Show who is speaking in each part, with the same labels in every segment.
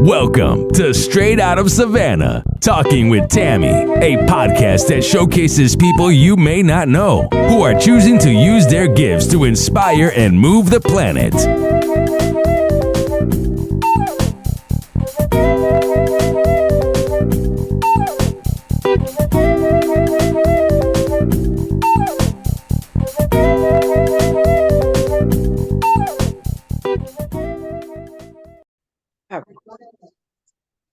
Speaker 1: Welcome to Straight Out of Savannah, Talking with Tammi, a podcast that showcases people you may not know who are choosing to use their gifts to inspire and move the planet.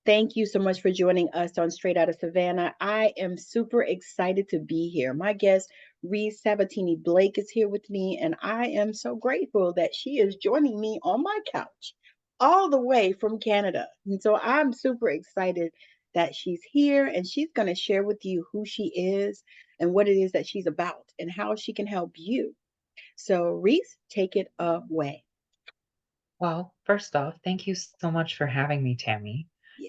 Speaker 2: Thank you so much for joining us on Straight Out of Savannah. I am super excited to be here. My guest, Reese Sabatini-Blake, is here with me, and I am so grateful that she is joining me on my couch all the way from Canada. And so I'm super excited that she's here, and she's going to share with you who she is and what it is that she's about and how she can help you. So, Reese, take it away.
Speaker 3: Well, first off, thank you so much for having me, Tammi.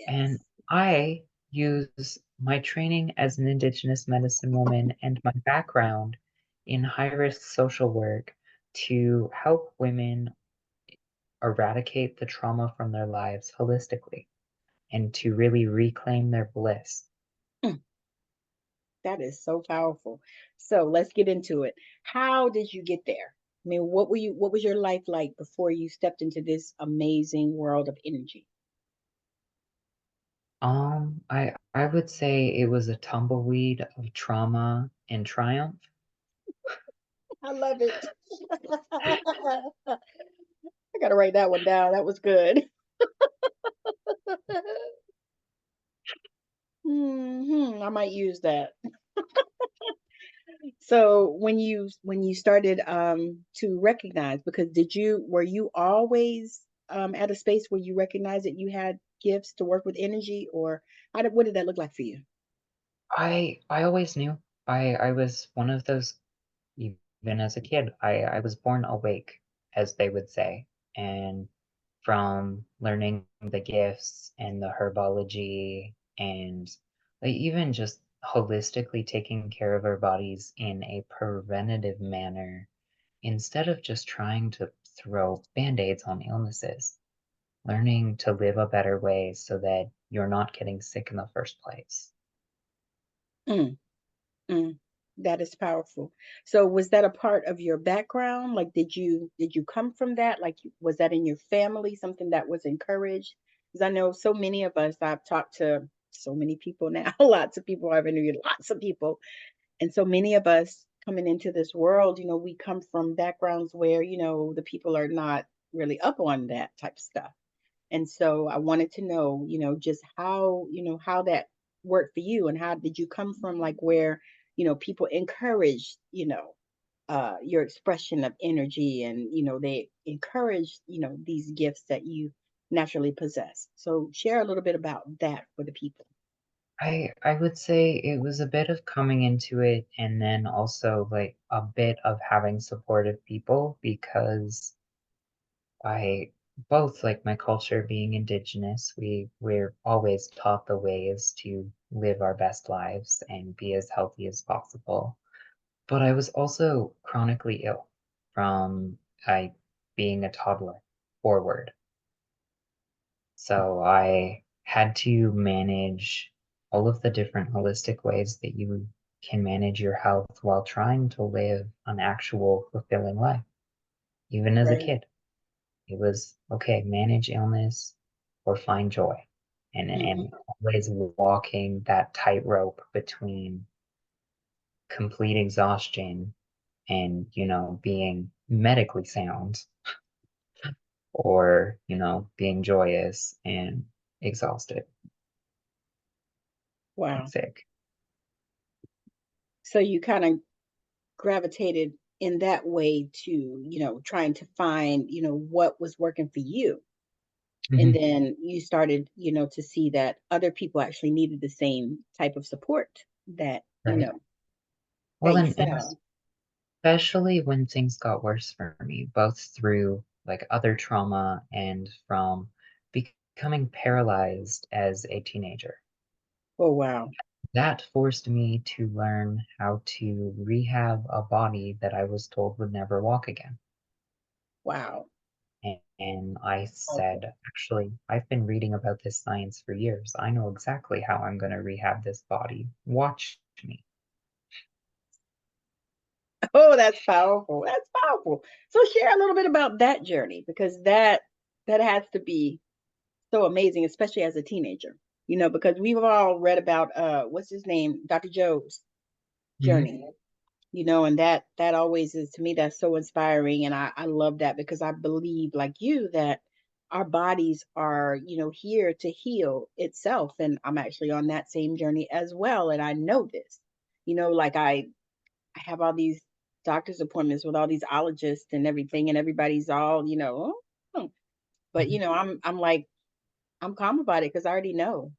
Speaker 3: And
Speaker 2: Yes.
Speaker 3: I use my training as an indigenous medicine woman and my background in high-risk social work to help women eradicate the trauma from their lives holistically and to really reclaim their bliss.
Speaker 2: That is so powerful. So let's get into it. How did you get there? I mean, what was your life like before you stepped into this amazing world of energy?
Speaker 3: I would say it was a tumbleweed of trauma and triumph.
Speaker 2: I love it. I gotta write that one down. That was good. I might use that. So when you started to recognize, because were you always at a space where you recognized that you had gifts to work with energy, or what did that look like for you?
Speaker 3: I always knew. I was one of those, even as a kid. I was born awake, as they would say. And from learning the gifts and the herbology and like even just holistically taking care of our bodies in a preventative manner instead of just trying to throw band-aids on illnesses, learning to live a better way so that you're not getting sick in the first place.
Speaker 2: Mm, mm. That is powerful. So was that a part of your background? Like, did you come from that? Like, was that in your family, something that was encouraged? Because I know so many of us, I've talked to so many people now, lots of people, I've interviewed lots of people. And so many of us coming into this world, we come from backgrounds where, the people are not really up on that type of stuff. And so I wanted to know, just how that worked for you, and how did you come from, like, where, people encourage, your expression of energy, and, they encourage, these gifts that you naturally possess. So share a little bit about that for the people.
Speaker 3: I would say it was a bit of coming into it and then also like a bit of having supportive people because I both like my culture being indigenous, we're always taught the ways to live our best lives and be as healthy as possible. But I was also chronically ill from I being a toddler forward. So I had to manage all of the different holistic ways that you can manage your health while trying to live an actual fulfilling life. Even as a
Speaker 2: Right.
Speaker 3: kid, it was okay, manage illness or find joy.
Speaker 2: Hmm.
Speaker 3: And always walking that tightrope between complete exhaustion and, being medically sound or, being joyous and exhausted and
Speaker 2: Wow.
Speaker 3: sick.
Speaker 2: So you kind of gravitated in that way to, trying to find, what was working for you. And
Speaker 3: Mhm.
Speaker 2: then you started, to see that other people actually needed the same type of support that,
Speaker 3: Right. Well,
Speaker 2: that you
Speaker 3: and
Speaker 2: found.
Speaker 3: especially when things got worse for me, both through like other trauma and from becoming paralyzed as a teenager.
Speaker 2: Oh, wow.
Speaker 3: That forced me to learn how to rehab a body that I was told would never walk again.
Speaker 2: Wow.
Speaker 3: And I
Speaker 2: Okay.
Speaker 3: said, actually, I've been reading about this science for years. I know exactly how I'm going to rehab this body. Watch me.
Speaker 2: Oh, that's powerful. That's powerful. So share a little bit about that journey, because that has to be so amazing, especially as a teenager. Because we've all read about what's his name, Dr. Joe's
Speaker 3: Hmm.
Speaker 2: journey. And that always is, to me, that's so inspiring, and I love that, because I believe, like you, that our bodies are, here to heal itself, and I'm actually on that same journey as well, and I know this. Like I have all these doctor's appointments with all these ologists and everything, and everybody's all, "Oh." But
Speaker 3: Hmm.
Speaker 2: I'm like, I'm calm about it, because I already know.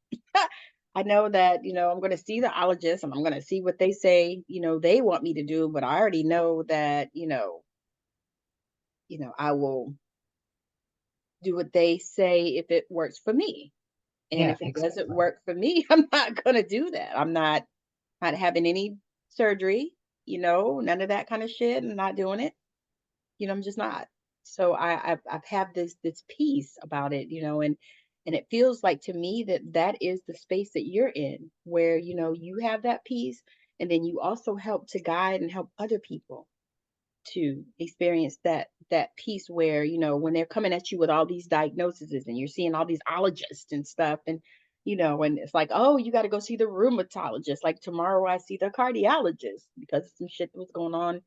Speaker 2: I know that, I'm going to see the ologist, and I'm going to see what they say, they want me to do, but I already know that, I will do what they say if it works for me. And
Speaker 3: Yeah,
Speaker 2: if it doesn't
Speaker 3: exactly.
Speaker 2: work for me, I'm not going to do that. I'm not having any surgery, none of that kind of shit. I'm not doing it. I'm just not. So I've had this peace about it, and it feels like, to me, that is the space that you're in, where you have that peace, and then you also help to guide and help other people to experience that peace, where when they're coming at you with all these diagnoses, and you're seeing all these ologists and stuff, and and it's like, oh, you got to go see the rheumatologist. Like tomorrow I see the cardiologist, because of some shit that was going on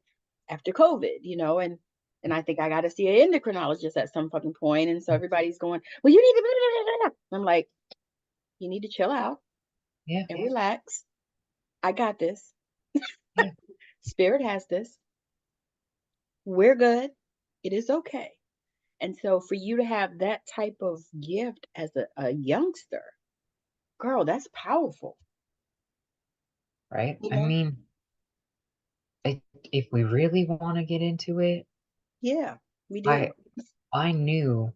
Speaker 2: after COVID, and I think I got to see an endocrinologist at some fucking point. And so everybody's going, well, you need to. I'm like, you need to chill out
Speaker 3: Yeah,
Speaker 2: and relax. I got this.
Speaker 3: yeah,
Speaker 2: Spirit has this. We're good. It is okay. And so for you to have that type of gift as a youngster, girl, that's powerful.
Speaker 3: right.
Speaker 2: You
Speaker 3: I
Speaker 2: know?
Speaker 3: mean, if we really want to get into it,
Speaker 2: Yeah, we
Speaker 3: I
Speaker 2: do.
Speaker 3: I knew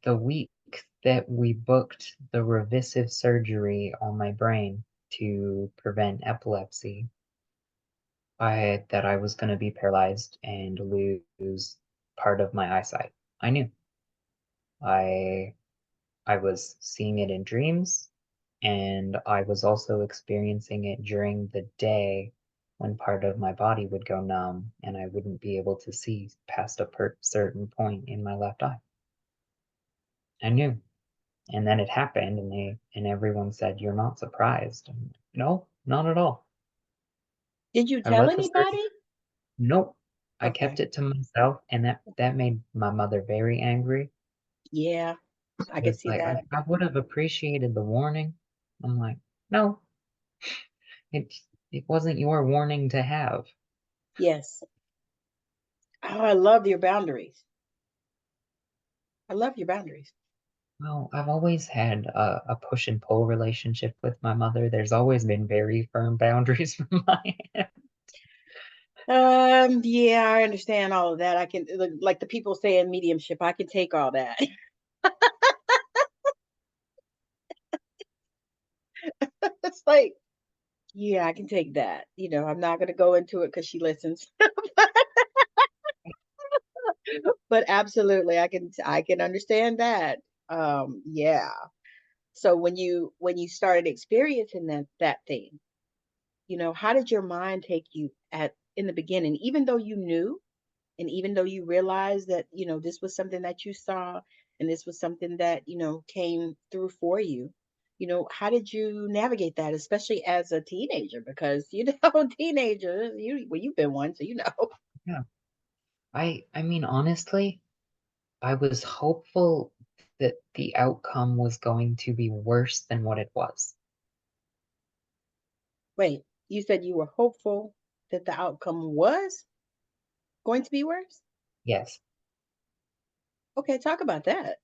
Speaker 3: the week that we booked the revisive surgery on my brain to prevent epilepsy, I that I was going to be paralyzed and lose part of my eyesight. I knew. I I was seeing it in dreams, and I was also experiencing it during the day when part of my body would go numb and I wouldn't be able to see past a certain point in my left eye. I knew. And then it happened, and everyone said, "You're not surprised." No, not at all.
Speaker 2: Did you
Speaker 3: I
Speaker 2: tell
Speaker 3: let the surgeon.
Speaker 2: anybody?
Speaker 3: Nope. I kept
Speaker 2: Okay.
Speaker 3: it to myself, and that made my mother very angry.
Speaker 2: Yeah, I
Speaker 3: It
Speaker 2: could
Speaker 3: was
Speaker 2: see
Speaker 3: like,
Speaker 2: that.
Speaker 3: I would have appreciated the warning. I'm like, no, it it wasn't your warning to have.
Speaker 2: Yes. Oh, I love your boundaries. I love your boundaries.
Speaker 3: Well, I've always had a push and pull relationship with my mother. There's always been very firm boundaries from my end.
Speaker 2: Yeah, I understand all of that. I can, like the people say in mediumship, I can take all that. It's like, yeah, I can take that. I'm not gonna go into it because she listens. But absolutely, I can understand that. Yeah. So when you started experiencing that thing, how did your mind take you at in the beginning, even though you knew, and even though you realized that, this was something that you saw, and this was something that, came through for you, how did you navigate that, especially as a teenager? Because, teenagers, you've been one, so you know.
Speaker 3: Yeah. I mean, honestly, I was hopeful that the outcome was going to be worse than what it was.
Speaker 2: Wait, you said you were hopeful that the outcome was going to be worse?
Speaker 3: Yes.
Speaker 2: Okay, talk about that.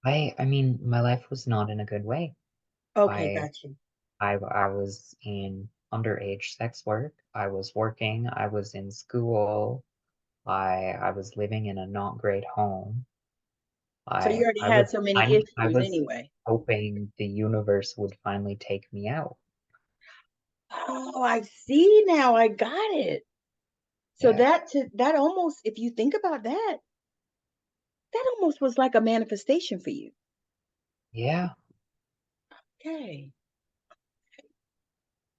Speaker 3: I mean, my life was not in a good way.
Speaker 2: Okay,
Speaker 3: I
Speaker 2: got you.
Speaker 3: I was in underage sex work. I was working. I was in school. I was living in a not great home.
Speaker 2: So you already had so many
Speaker 3: I
Speaker 2: issues
Speaker 3: was
Speaker 2: anyway.
Speaker 3: hoping the universe would finally take me out.
Speaker 2: Oh, I see now. I got it. So
Speaker 3: Yeah.
Speaker 2: that almost, if you think about that, That almost was like a manifestation for you.
Speaker 3: Yeah.
Speaker 2: Okay.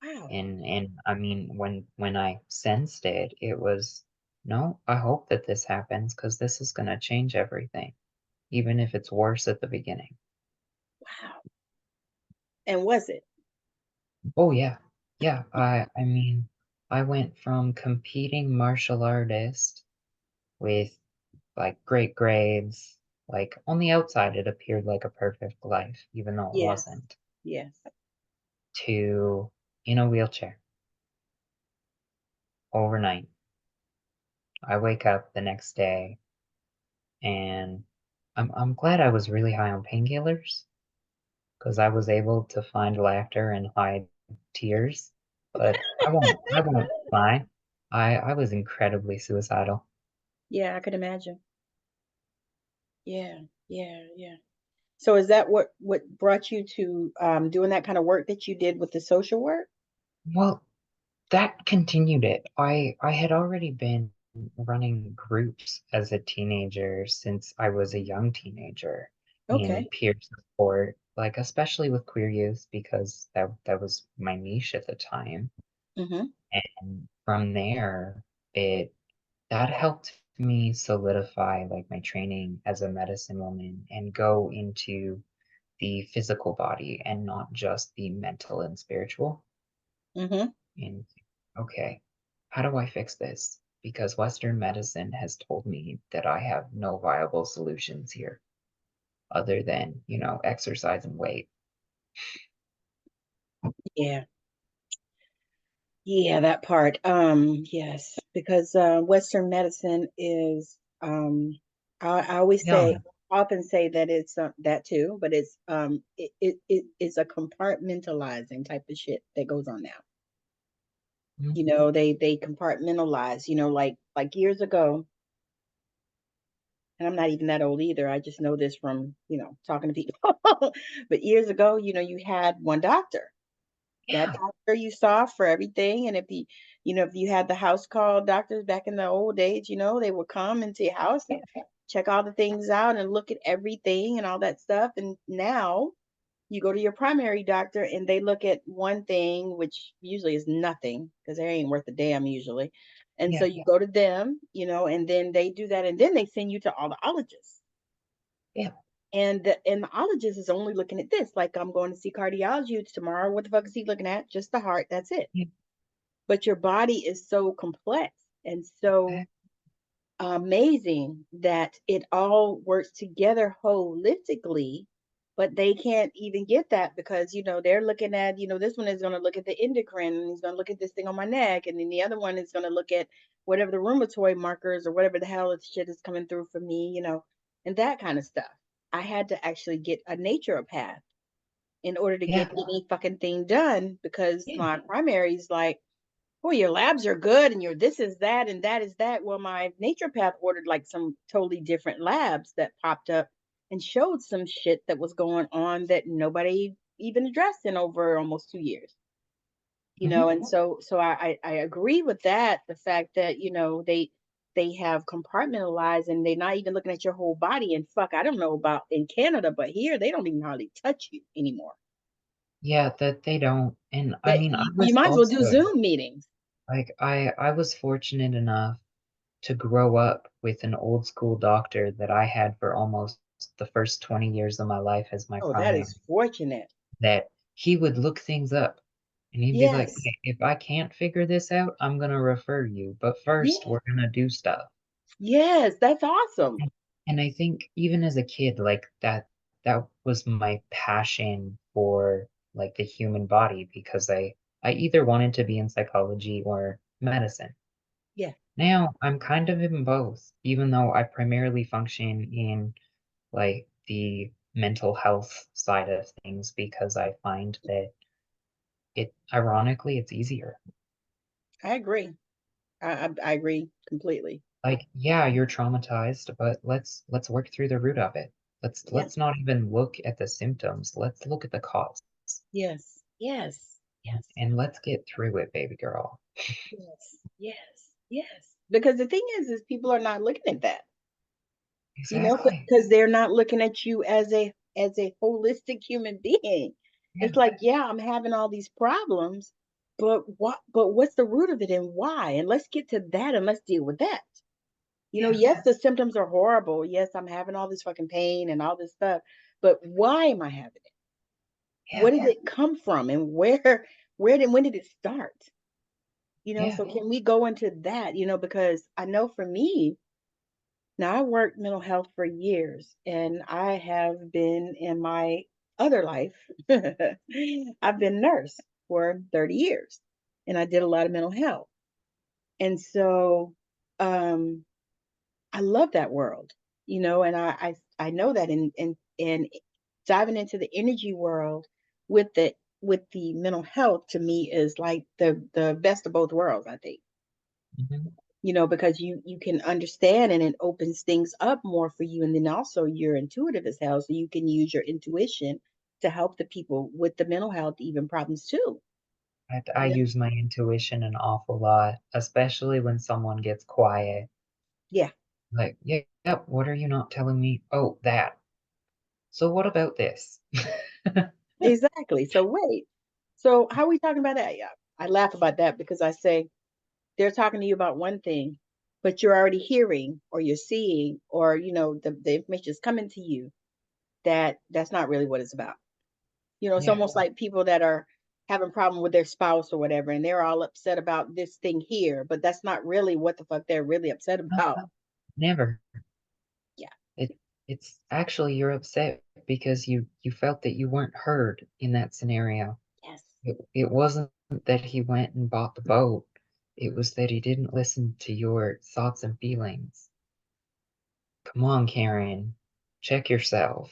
Speaker 2: Wow.
Speaker 3: And I mean, when I sensed it, it was, no, I hope that this happens because this is gonna change everything, even if it's worse at the beginning.
Speaker 2: Wow. And was it?
Speaker 3: Oh yeah. Yeah. I mean, I went from competing martial artist with like great grades, like on the outside it appeared like a perfect life, even though it
Speaker 2: Yes.
Speaker 3: wasn't,
Speaker 2: Yes.
Speaker 3: to in a wheelchair overnight. I wake up the next day and I'm glad I was really high on painkillers because I was able to find laughter and hide tears. But I won't lie. I was incredibly suicidal.
Speaker 2: Yeah, I could imagine. Yeah. Yeah. Yeah. So is that what brought you to doing that kind of work that you did with the social work?
Speaker 3: Well, that continued it. I had already been running groups as a teenager since I was a young teenager in
Speaker 2: Okay.
Speaker 3: peer support, like especially with queer youth because that was my niche at the time.
Speaker 2: Mm-hmm.
Speaker 3: And from there, it that helped me solidify like my training as a medicine woman and go into the physical body and not just the mental and spiritual.
Speaker 2: Mm-hmm.
Speaker 3: And okay, how do I fix this? Because Western medicine has told me that I have no viable solutions here other than, exercise and weight.
Speaker 2: Yeah. Yeah, that part. Yes, because Western medicine is I always say
Speaker 3: Yeah.
Speaker 2: often say that it's that too, but it is a compartmentalizing type of shit that goes on now.
Speaker 3: Mhm.
Speaker 2: They compartmentalize, like years ago, and I'm not even that old either. I just know this from, talking to people. But years ago, you had one doctor. That
Speaker 3: Yeah.
Speaker 2: doctor you saw for everything. And if you had the house call doctors back in the old days, they would come into your house and check all the things out and look at everything and all that stuff. And now you go to your primary doctor and they look at one thing, which usually is nothing because they ain't worth a damn usually. And so
Speaker 3: Yeah.
Speaker 2: you go to them, and then they do that, and then they send you to all the ologists.
Speaker 3: Yeah.
Speaker 2: And the endocrinologist is only looking at this. Like, I'm going to see cardiology tomorrow. What the fuck is he looking at? Just the heart. That's it.
Speaker 3: Yeah.
Speaker 2: But your body is so complex and so amazing that it all works together holistically. But they can't even get that because, they're looking at, this one is going to look at the endocrine and he's going to look at this thing on my neck. And then the other one is going to look at whatever the rheumatoid markers or whatever the hell this shit is coming through for me, and that kind of stuff. I had to actually get a naturopath in order to get
Speaker 3: Yeah.
Speaker 2: any fucking thing done because
Speaker 3: Yeah.
Speaker 2: my primary's like, oh, your labs are good and your this is that and that is that. Well, my naturopath ordered like some totally different labs that popped up and showed some shit that was going on that nobody even addressed in over almost 2 years.
Speaker 3: Hmm.
Speaker 2: And so I agree with that, the fact that, they have compartmentalized and they're not even looking at your whole body. And fuck, I don't know about in Canada, but here they don't even hardly touch you anymore.
Speaker 3: Yeah, that they don't. And I
Speaker 2: That
Speaker 3: mean, I
Speaker 2: you
Speaker 3: was
Speaker 2: might as well do
Speaker 3: also
Speaker 2: Zoom meetings.
Speaker 3: like I was fortunate enough to grow up with an old school doctor that I had for almost the first 20 years of my life as my
Speaker 2: Oh, that
Speaker 3: primary,
Speaker 2: is fortunate.
Speaker 3: that he would look things up and he'd be like,
Speaker 2: Yes.
Speaker 3: "Hey, if I can't figure this out, I'm gonna refer you. But first,
Speaker 2: Yes.
Speaker 3: we're gonna do stuff."
Speaker 2: Yes, that's awesome.
Speaker 3: And I think even as a kid, like that was my passion for like the human body because I either wanted to be in psychology or medicine.
Speaker 2: Yeah,
Speaker 3: Now I'm kind of in both, even though I primarily function in like the mental health side of things because I find that it ironically it's easier.
Speaker 2: I agree. I agree completely.
Speaker 3: Like, yeah, you're traumatized, but let's work through the root of it.
Speaker 2: Yes.
Speaker 3: Let's not even look at the symptoms. Let's look at the cause.
Speaker 2: Yes. Yes.
Speaker 3: And,
Speaker 2: Yes.
Speaker 3: and let's get through it, baby girl.
Speaker 2: Yes. Yes. Yes. Because the thing is people are not looking at that.
Speaker 3: Exactly.
Speaker 2: because they're not looking at you as a holistic human being.
Speaker 3: Yeah.
Speaker 2: It's like, yeah, I'm having all these problems, but what's the root of it and why? And let's get to that and let's deal with that.
Speaker 3: Yeah.
Speaker 2: Yes, the symptoms are horrible. Yes, I'm having all this fucking pain and all this stuff, but why am I having it?
Speaker 3: Yeah.
Speaker 2: What did it come from and when did it start?
Speaker 3: Yeah.
Speaker 2: So can we go into that, because I know for me, now I worked mental health for years and I have been in my other life. I've been a nurse for 30 years and I did a lot of mental health. And so um I love that world, and I know that in diving into the energy world with the mental health to me is like the best of both worlds, I think.
Speaker 3: Mhm.
Speaker 2: Because you can understand and it opens things up more for you. And then also you're intuitive as hell. So you can use your intuition to help the people with the mental health, even problems too.
Speaker 3: I
Speaker 2: You know?
Speaker 3: use my intuition an awful lot, especially when someone gets quiet.
Speaker 2: Yeah,
Speaker 3: Like, yeah, yeah, what are you not telling me? Oh, that. So what about this?
Speaker 2: exactly. So wait. So how are we talking about that? Yeah. I laugh about that because I say they're talking to you about one thing, but you're already hearing or you're seeing or the information is coming to you that's not really what it's about. It's
Speaker 3: Yeah.
Speaker 2: almost like people that are having problem with their spouse or whatever, and they're all upset about this thing here, but that's not really what the fuck they're really upset
Speaker 3: No,
Speaker 2: about.
Speaker 3: no, never.
Speaker 2: Yeah.
Speaker 3: It it's actually you're upset because you felt that you weren't heard in that scenario.
Speaker 2: Yes.
Speaker 3: It wasn't that he went and bought the boat. It was that he didn't listen to your thoughts and feelings. Come on, Karen. Check yourself.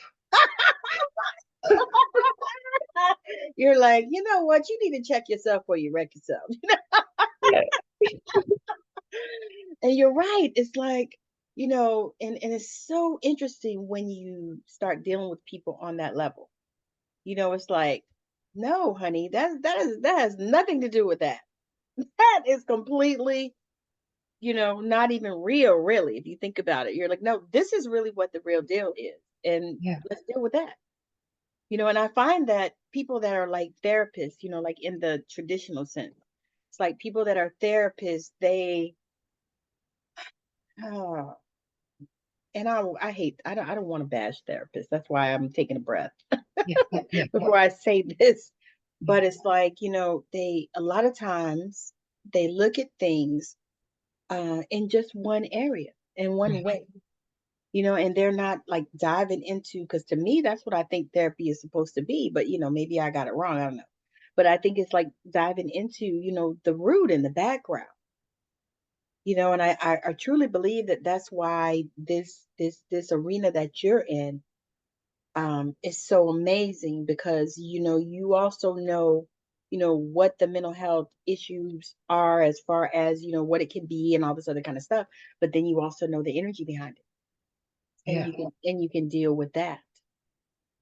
Speaker 2: You're like, you know what? You need to check yourself before you wreck yourself.
Speaker 3: Yeah.
Speaker 2: And you're right. It's like, and it's so interesting when you start dealing with people on that level. It's like, no, honey, that has nothing to do with that. That is completely, not even real, really. If you think about it, you're like, no, this is really what the real deal is. And
Speaker 3: Yeah.
Speaker 2: let's deal with that. And I find that people that are like therapists, like in the traditional sense, it's like people that are therapists, oh, and I don't want to bash therapists. That's why I'm taking a breath
Speaker 3: Yeah. Yeah. Yeah.
Speaker 2: before I say this.
Speaker 3: Yeah.
Speaker 2: But it's like, a lot of times they look at things in just one area, in one
Speaker 3: Right.
Speaker 2: way, and they're not like diving into, because to me, that's what I think therapy is supposed to be. But, maybe I got it wrong. I don't know. But I think it's like diving into, the root and the background, and I truly believe that that's why this arena that you're in is so amazing because you also know what the mental health issues are as far as what it can be and all this other kind of stuff, but then you also know the energy behind it, and
Speaker 3: Yeah.
Speaker 2: you can deal with that.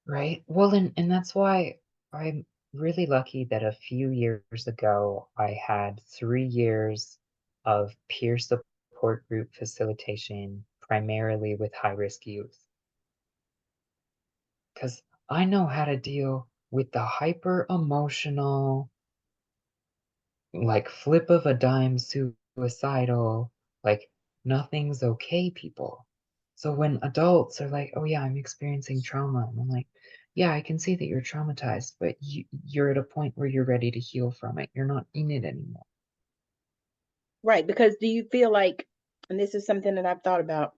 Speaker 3: Right. Well, and that's why I'm really lucky that a few years ago I had 3 years of peer support group facilitation, primarily with high-risk youth. Because I know how to deal with the hyper emotional, like flip of a dime suicidal, like nothing's okay people. So when adults are like, oh yeah, I'm experiencing trauma, and I'm like, yeah, I can see that you're traumatized, but you're at a point where you're ready to heal from it. You're not in it anymore.
Speaker 2: Right, because do you feel like, and this is something that I've thought about,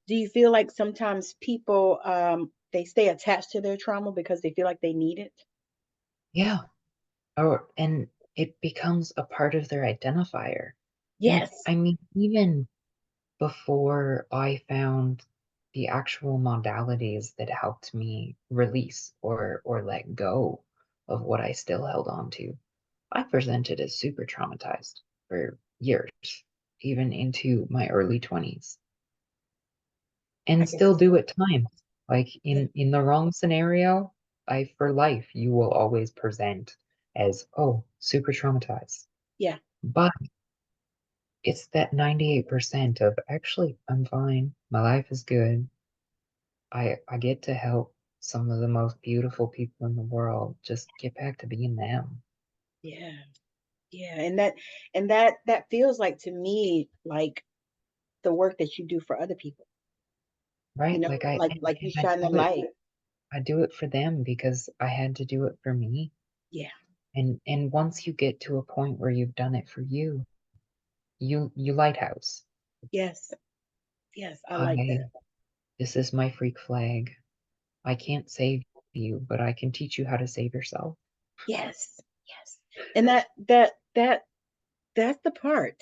Speaker 2: do you feel like sometimes people they stay attached to their trauma because they feel like they need it?
Speaker 3: Yeah. And it becomes a part of their identifier. And
Speaker 2: Yes.
Speaker 3: I mean, even before I found the actual modalities that helped me release or let go of what I still held on to, I presented as super traumatized for years, even into my early 20s,
Speaker 2: I
Speaker 3: and
Speaker 2: can
Speaker 3: still
Speaker 2: see
Speaker 3: do
Speaker 2: that.
Speaker 3: at times. Like
Speaker 2: Yeah.
Speaker 3: in the wrong scenario, I for life you will always present as, oh, super traumatized.
Speaker 2: Yeah.
Speaker 3: But it's that 98% of actually I'm fine, my life is good. I get to help some of the most beautiful people in the world just get back to being them.
Speaker 2: Yeah. Yeah. And that feels like to me like the work that you do for other people.
Speaker 3: Right?
Speaker 2: Like you
Speaker 3: And
Speaker 2: shine the light.
Speaker 3: I do it for them because I had to do it for me.
Speaker 2: Yeah.
Speaker 3: And once you get to a point where you've done it for you, you lighthouse.
Speaker 2: Yes. Yes. I like
Speaker 3: I
Speaker 2: that.
Speaker 3: This is my freak flag. I can't save you, but I can teach you how to save yourself.
Speaker 2: Yes. Yes. And that's the part.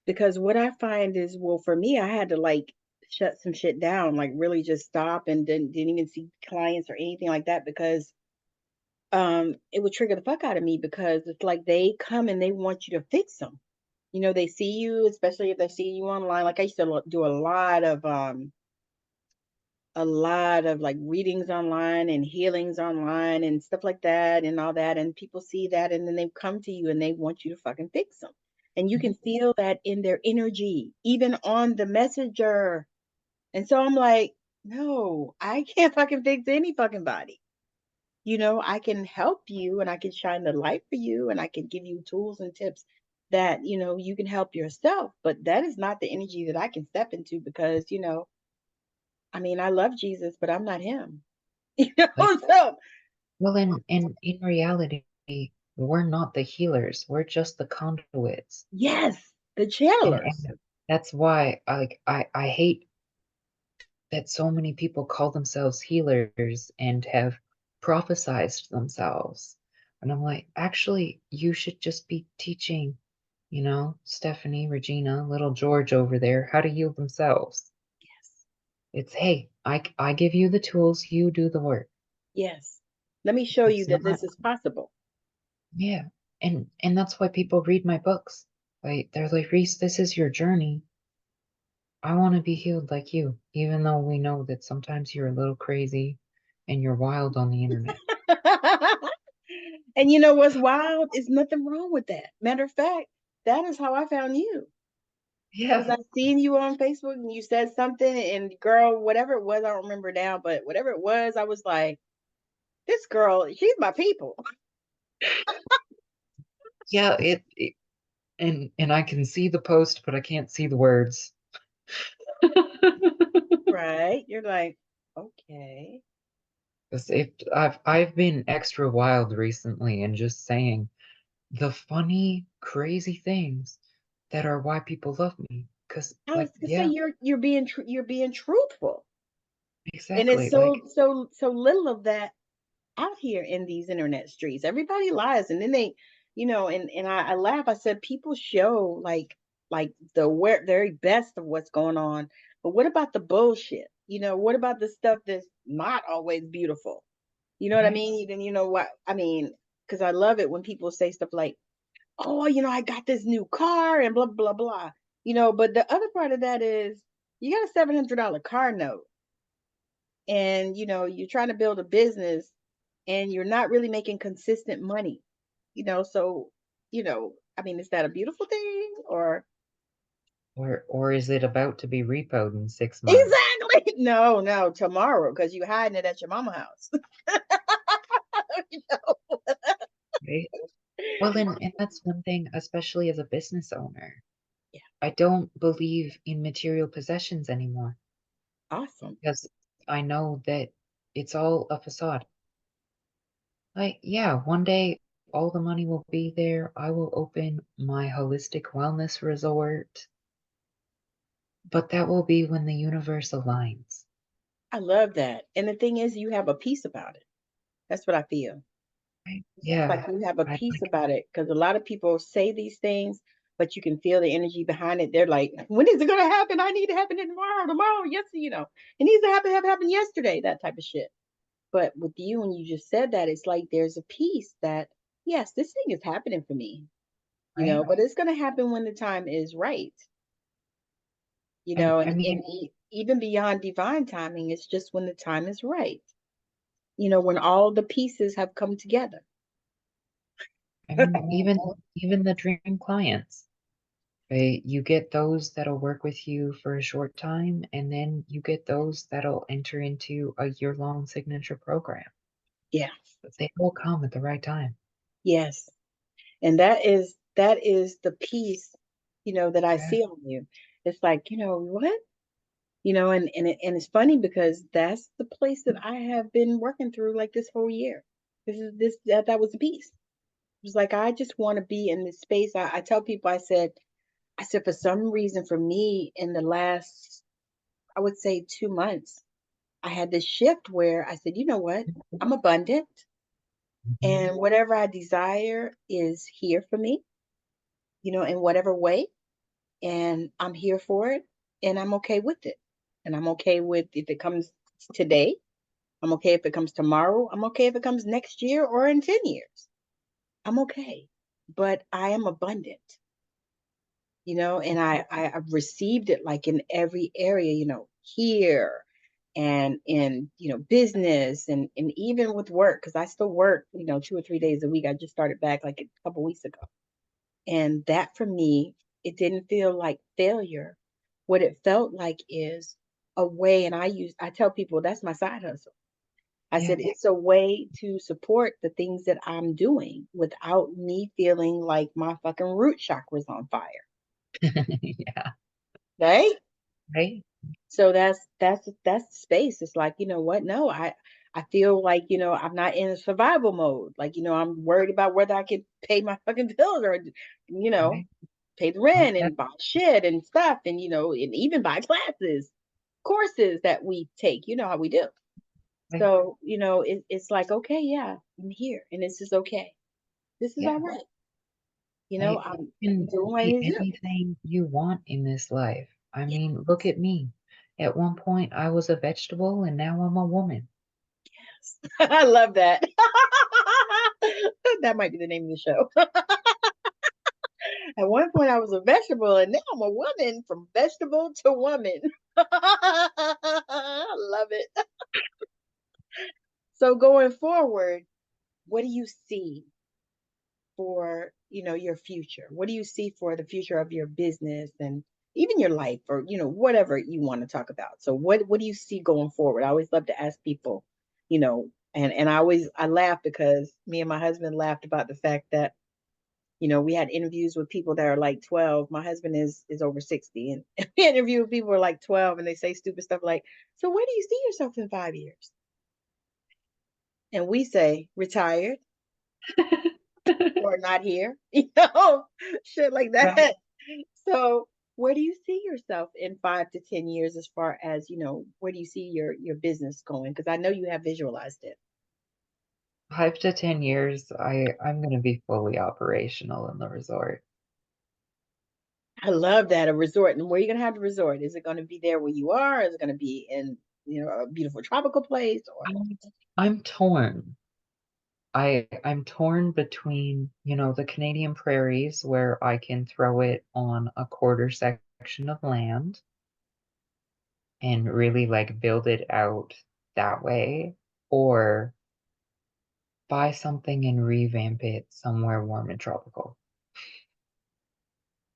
Speaker 2: Because what I find is, well, for me, I had to like shut some shit down, like really just stop and didn't even see clients or anything like that because it would trigger the fuck out of me because it's like they come and they want you to fix them. They see you, especially if they see you online. Like I used to do a lot of like readings online and healings online and stuff like that and all that. And people see that and then they come to you and they want you to fucking fix them. And you can feel that in their energy, even on the messenger. And so I'm like, no, I can't fucking fix any fucking body. I can help you and I can shine the light for you and I can give you tools and tips that, you can help yourself. But that is not the energy that I can step into because, I mean, I love Jesus, but I'm not him.
Speaker 3: Like,
Speaker 2: So
Speaker 3: well, in reality, we're not the healers. We're just the conduits.
Speaker 2: yes, the
Speaker 3: And
Speaker 2: channelers.
Speaker 3: that's why I hate that so many people call themselves healers and have prophesized themselves. And I'm like, actually, you should just be teaching, Stephanie, Regina, little George over there how to heal themselves.
Speaker 2: Yes.
Speaker 3: It's, hey, I give you the tools, you do the work.
Speaker 2: Yes. Let me show you
Speaker 3: It's
Speaker 2: that
Speaker 3: not,
Speaker 2: this is possible.
Speaker 3: yeah. And that's why people read my books. Like, they're like, Reese, this is your journey. I want to be healed like you, even though we know that sometimes you're a little crazy and you're wild on the internet.
Speaker 2: And you know what's wild? Is nothing wrong with that. Matter of fact, that is how I found you. Because
Speaker 3: Yeah.
Speaker 2: I seen you on Facebook and you said something, and girl, whatever it was, I don't remember now, but whatever it was, I was like, this girl, she's my people.
Speaker 3: Yeah, and I can see the post, but I can't see the words.
Speaker 2: Right? You're like, okay.
Speaker 3: 'Cause I've been extra wild recently and just saying the funny, crazy things that are why people love me. 'Cause
Speaker 2: I was
Speaker 3: like,
Speaker 2: gonna say
Speaker 3: yeah,
Speaker 2: you're being truthful. And it's
Speaker 3: exactly.
Speaker 2: so
Speaker 3: Like,
Speaker 2: so so little of that out here in these internet streets. Everybody lies, and then they, and I laugh. I said people show like the very best of what's going on, but what about the bullshit? What about the stuff that's not always beautiful? You know what I
Speaker 3: right?
Speaker 2: mean? Even what I mean, because I love it when people say stuff like, "Oh, I got this new car," and blah blah blah. But the other part of that is you got a $700 car note and you're trying to build a business and you're not really making consistent money. So I mean, is that a beautiful thing or
Speaker 3: Or is it about to be repoed in 6 months?
Speaker 2: exactly? No, no, tomorrow because you're hiding it at your mama house. You know?
Speaker 3: Right? Well, and that's one thing, especially as a business owner.
Speaker 2: Yeah,
Speaker 3: I don't believe in material possessions anymore
Speaker 2: awesome.
Speaker 3: because I know that it's all a facade. Like, yeah, one day all the money will be there. I will open my holistic wellness resort, but that will be when the universe aligns.
Speaker 2: I love that. And the thing is, you have a peace about it. That's what I feel.
Speaker 3: Right?
Speaker 2: It's like
Speaker 3: Yeah.
Speaker 2: you have a
Speaker 3: I
Speaker 2: peace
Speaker 3: like,
Speaker 2: about it because a lot of people say these things, but you can feel the energy behind it. They're like, when is it going to happen? I need to happen tomorrow. Yes, it needs to have happened yesterday, that type of shit. But with you, when you just said that, it's like there's a peace that, yes, this thing is happening for me,
Speaker 3: right?
Speaker 2: but it's going to happen when the time is right,
Speaker 3: I
Speaker 2: and
Speaker 3: mean,
Speaker 2: even beyond divine timing, it's just when the time is right, when all the pieces have come together.
Speaker 3: I mean, even the dream clients. You get those that'll work with you for a short time, and then you get those that'll enter into a year-long signature program.
Speaker 2: Yeah.
Speaker 3: But they will come at the right time.
Speaker 2: Yes. And that is the piece, that I
Speaker 3: Yeah.
Speaker 2: see on you. It's like, what? And it's funny because that's the place that I have been working through like this whole year. That was the piece. It was like I just want to be in this space. I tell people, I said for some reason for me in the last, I would say 2 months, I had this shift where I said, you know what? I'm abundant
Speaker 3: Mhm.
Speaker 2: and whatever I desire is here for me, in whatever way. And I'm here for it and I'm okay with it. And I'm okay with if it comes today. I'm okay if it comes tomorrow. I'm okay if it comes next year or in 10 years. I'm okay. But I am abundant, and I've received it like in every area, here and in, business and even with work, because I still work, 2 or 3 days a week. I just started back like a couple weeks ago. And that for me, it didn't feel like failure. What it felt like is a way, and I tell people that's my side hustle. I
Speaker 3: Yeah.
Speaker 2: said it's a way to support the things that I'm doing without me feeling like my fucking root chakra's on fire.
Speaker 3: Yeah.
Speaker 2: Right?
Speaker 3: Right?
Speaker 2: So that's the space. It's like, you know what? No, I feel like, I'm not in a survival mode. Like, I'm worried about whether I can pay my fucking bills or, you know,
Speaker 3: Right?
Speaker 2: pay the
Speaker 3: Most
Speaker 2: rent and buy
Speaker 3: definitely.
Speaker 2: shit and stuff and, and even buy classes, courses that we take. You know how we do. So, it's like, okay, yeah, I'm here and this is okay. This is all
Speaker 3: Yeah.
Speaker 2: right.
Speaker 3: Right?
Speaker 2: I'm
Speaker 3: You can
Speaker 2: doing what I
Speaker 3: be
Speaker 2: need to do.
Speaker 3: anything you want in this life. I mean, look at me. At one point, I was a vegetable, and now I'm a woman.
Speaker 2: I love that. That might be the name of the show. At one point, I was a vegetable, and now I'm a woman from vegetable to woman. I love it. So, going forward, what do you see for your future? What do you see for the future of your business and even your life, or whatever you want to talk about? So, what do you see going forward? I always love to ask people, and I laugh because me and my husband laughed about the fact that we had interviews with people that are like 12. My husband is over 60, and we interview with people who are like 12, and they say stupid stuff like, "So where do you see yourself in 5 years?" And we say, "Retired or not here," shit like
Speaker 3: Right.
Speaker 2: that. So where do you see yourself in 5 to 10 years, as far as where do you see your business going? Because I know you have visualized it.
Speaker 3: 5 to 10 years, I'm gonna be fully operational in the resort.
Speaker 2: I love that, a resort. And where are you gonna have the resort? Is it gonna be there where you are? Is it gonna be in a beautiful tropical place? Or
Speaker 3: I'm I'm torn. I'm torn between, the Canadian prairies where I can throw it on a quarter section of land and really like build it out that way, or buy something and revamp it somewhere warm and tropical.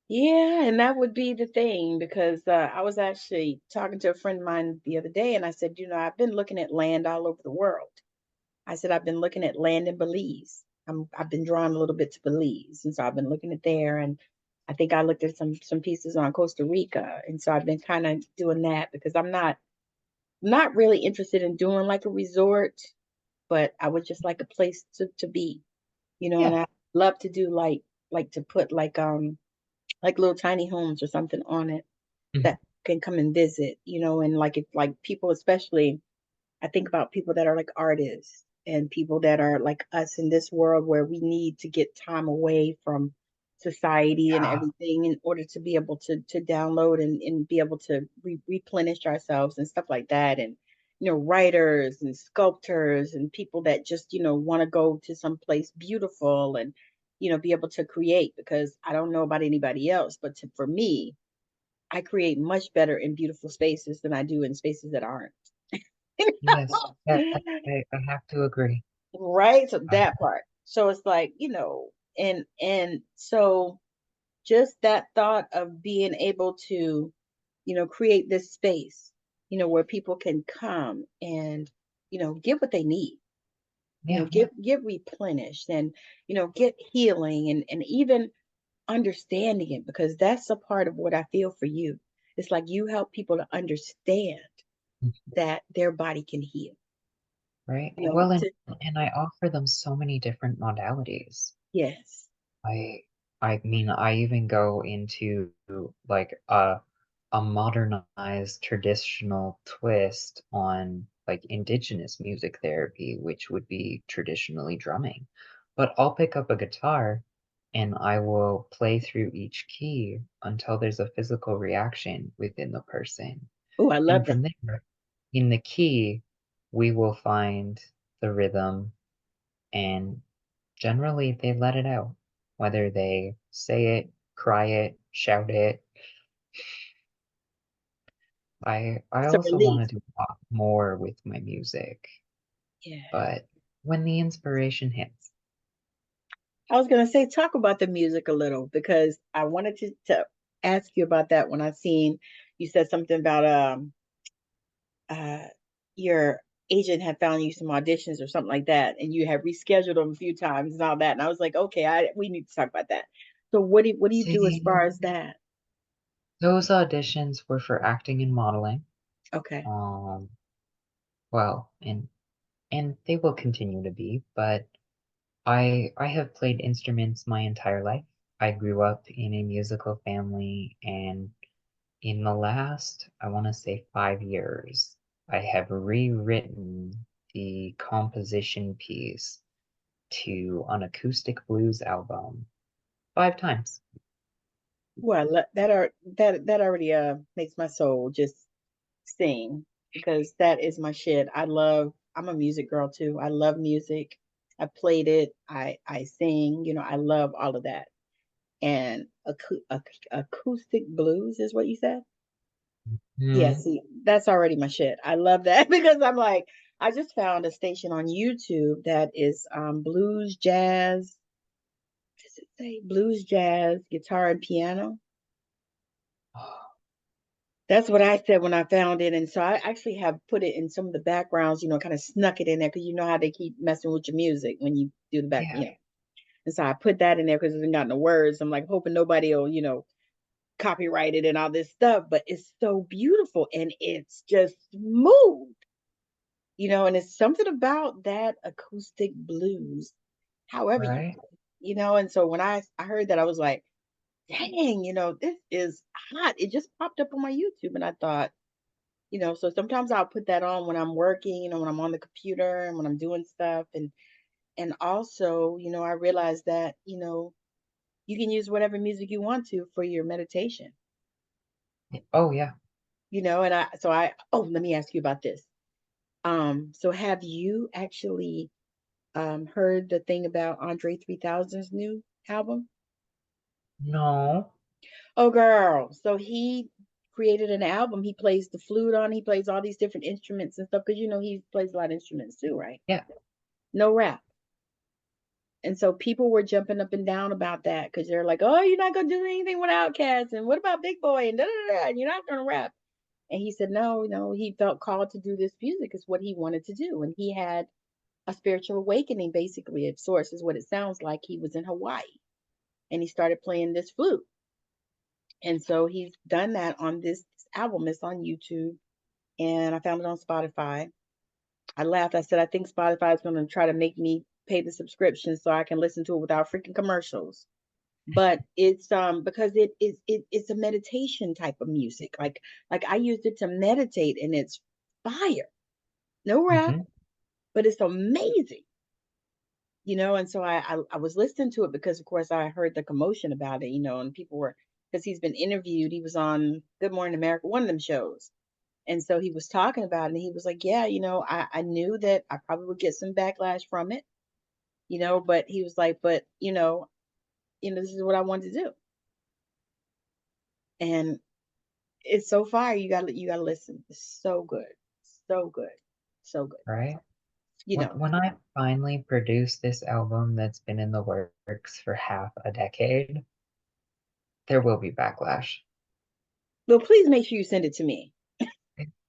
Speaker 2: yeah, and that would be the thing because I was actually talking to a friend of mine the other day, and I said, I've been looking at land all over the world. I said I've been looking at land in Belize. I've been drawn a little bit to Belize, and so I've been looking at there, and I think I looked at some pieces on Costa Rica, and so I've been kind of doing that because I'm not really interested in doing like a resort, but I would just like a place to be, and
Speaker 3: Yeah.
Speaker 2: I love to do like to put like little tiny homes or something on it
Speaker 3: Mhm.
Speaker 2: that can come and visit, and like if like people, especially I think about people that are like artists and people that are like us in this world where we need to get time away from society and
Speaker 3: Yeah.
Speaker 2: everything in order to be able to download and be able to replenish ourselves and stuff like that. And writers and sculptors and people that just want to go to some place beautiful and be able to create, because I don't know about anybody else, but for me, I create much better in beautiful spaces than I do in spaces that aren't.
Speaker 3: Yes. I have to agree.
Speaker 2: Right? So
Speaker 3: Uh,
Speaker 2: that part. So it's like, and so just that thought of being able to, create this space, where people can come and, get what they need,
Speaker 3: Yeah,
Speaker 2: get replenished and, get healing and even understanding it, because that's a part of what I feel for you. It's like you help people to understand that their body can heal.
Speaker 3: right.
Speaker 2: You know,
Speaker 3: Well,
Speaker 2: to
Speaker 3: and I offer them so many different modalities.
Speaker 2: yes.
Speaker 3: I I mean, I even go into like a modernized traditional twist on like indigenous music therapy, which would be traditionally drumming. But I'll pick up a guitar and I will play through each key until there's a physical reaction within the person.
Speaker 2: Oh, I love
Speaker 3: And
Speaker 2: that.
Speaker 3: from there, in the key, we will find the rhythm, and generally they let it out, whether they say it, cry it, shout it. I
Speaker 2: It's a
Speaker 3: also want
Speaker 2: release.
Speaker 3: to do a lot more with my music,
Speaker 2: Yeah.
Speaker 3: but when the inspiration hits,
Speaker 2: I was gonna say talk about the music a little, because I wanted to ask you about that when I seen you said something about uh your agent had found you some auditions or something like that, and you had rescheduled them a few times and all that. And I was like, okay, we need to talk about that. So what do you do as
Speaker 3: see,
Speaker 2: far as that?
Speaker 3: those auditions were for acting and modeling.
Speaker 2: Okay.
Speaker 3: Um, well, and they will continue to be, but I have played instruments my entire life. I grew up in a musical family, and in the last, I want to say 5 years, I have rewritten the composition piece to an acoustic blues album 5 times.
Speaker 2: Well, that already makes my soul just sing, because that is my shit. I'm a music girl too. I love music. I played it. I sing, I love all of that. And acoustic blues is what you said? Yeah,
Speaker 3: Hmm.
Speaker 2: see, that's already my shit. I love that because I'm like, I just found a station on YouTube that is blues jazz. What does it say? Blues jazz, guitar and piano. That's what I said when I found it. And so I actually have put it in some of the backgrounds, kind of snuck it in there, because you know how they keep messing with your music when you do the back,
Speaker 3: Yeah,
Speaker 2: And so I put that in there because it hasn't got no words. I'm like hoping nobody will, copyright it and all this stuff. But it's so beautiful and it's just smooth, and it's something about that acoustic blues, however you
Speaker 3: right,
Speaker 2: do it, And so when I heard that, I was like, dang, this is hot. It just popped up on my YouTube, and I thought, so sometimes I'll put that on when I'm working, when I'm on the computer and when I'm doing stuff. And also, I realized that, you can use whatever music you want to for your meditation,
Speaker 3: oh yeah.
Speaker 2: and let me ask you about this. So have you actually heard the thing about Andre 3000's new album?
Speaker 3: No,
Speaker 2: Oh girl. So he created an album. He plays the flute on, he plays all these different instruments and stuff, because he plays a lot of instruments too, right?
Speaker 3: yeah,
Speaker 2: No rap. And so people were jumping up and down about that, because they're like, "Oh, you're not gonna do anything with Outkast, and what about Big Boy, and da da da, and you're not gonna rap." And he said, "No, he felt called to do this music. Is what he wanted to do, and he had a spiritual awakening, basically, at source, is what it sounds like. He was in Hawaii, and he started playing this flute, and so he's done that on this album. It's on YouTube, and I found it on Spotify. I laughed. I said, I think Spotify is going to try to make me pay the subscription so I can listen to it without freaking commercials. But it's because it's a meditation type of music. Like I used it to meditate, and it's fire. No rap,
Speaker 3: hmm,
Speaker 2: but it's amazing. And so I was listening to it because of course I heard the commotion about it, and people were, because he's been interviewed. He was on Good Morning America, one of them shows. And so he was talking about it, and he was like, yeah, I knew that I probably would get some backlash from it, but he was like, but this is what I wanted to do. And it's so fire. You gotta listen. It's so good. So good. So good.
Speaker 3: right.
Speaker 2: You
Speaker 3: When
Speaker 2: know.
Speaker 3: when I finally produce this album that's been in the works for half a decade, There will be backlash.
Speaker 2: Well, please make sure you send it to me.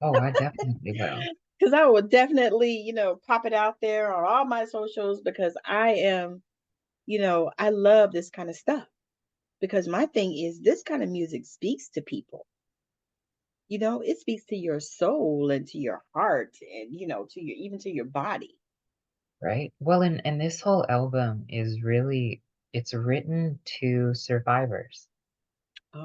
Speaker 3: Oh, I definitely will.
Speaker 2: Because I will definitely, pop it out there on all my socials because I am, I love this kind of stuff. Because my thing is, this kind of music speaks to people. It speaks to your soul and to your heart and, to your, even to your body.
Speaker 3: Right? Well, and this whole album is really, it's written to survivors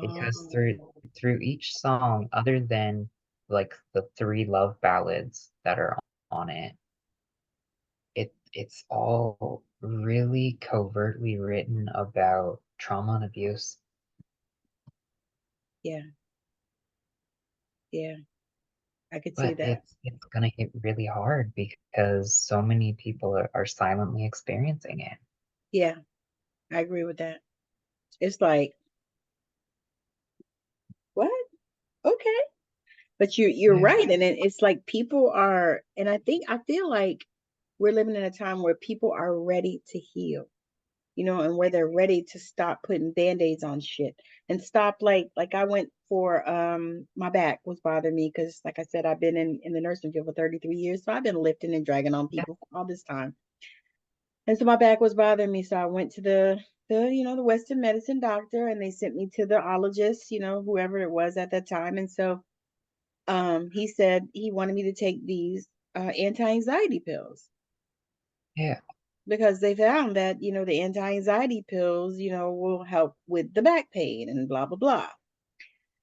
Speaker 3: because
Speaker 2: Oh,
Speaker 3: through each song, other than like the three love ballads that are on it, it's all really covertly written about trauma and abuse.
Speaker 2: yeah, yeah, I could see
Speaker 3: But
Speaker 2: that.
Speaker 3: it's gonna hit really hard because so many people are silently experiencing it.
Speaker 2: Yeah, I agree with that. It's like, what? Okay. But you're
Speaker 3: Yeah.
Speaker 2: right. And it's like people are, and I feel like we're living in a time where people are ready to heal, and where they're ready to stop putting band-aids on shit and stop like I went for my back was bothering me because like I said, I've been in the nursing field for 33 years. So I've been lifting and dragging on
Speaker 3: Yeah.
Speaker 2: people all this time. And so my back was bothering me. So I went to the Western medicine doctor and they sent me to the ologist, whoever it was at that time. And so he said he wanted me to take these anti-anxiety pills
Speaker 3: Yeah.
Speaker 2: because they found that the anti-anxiety pills will help with the back pain and blah blah blah.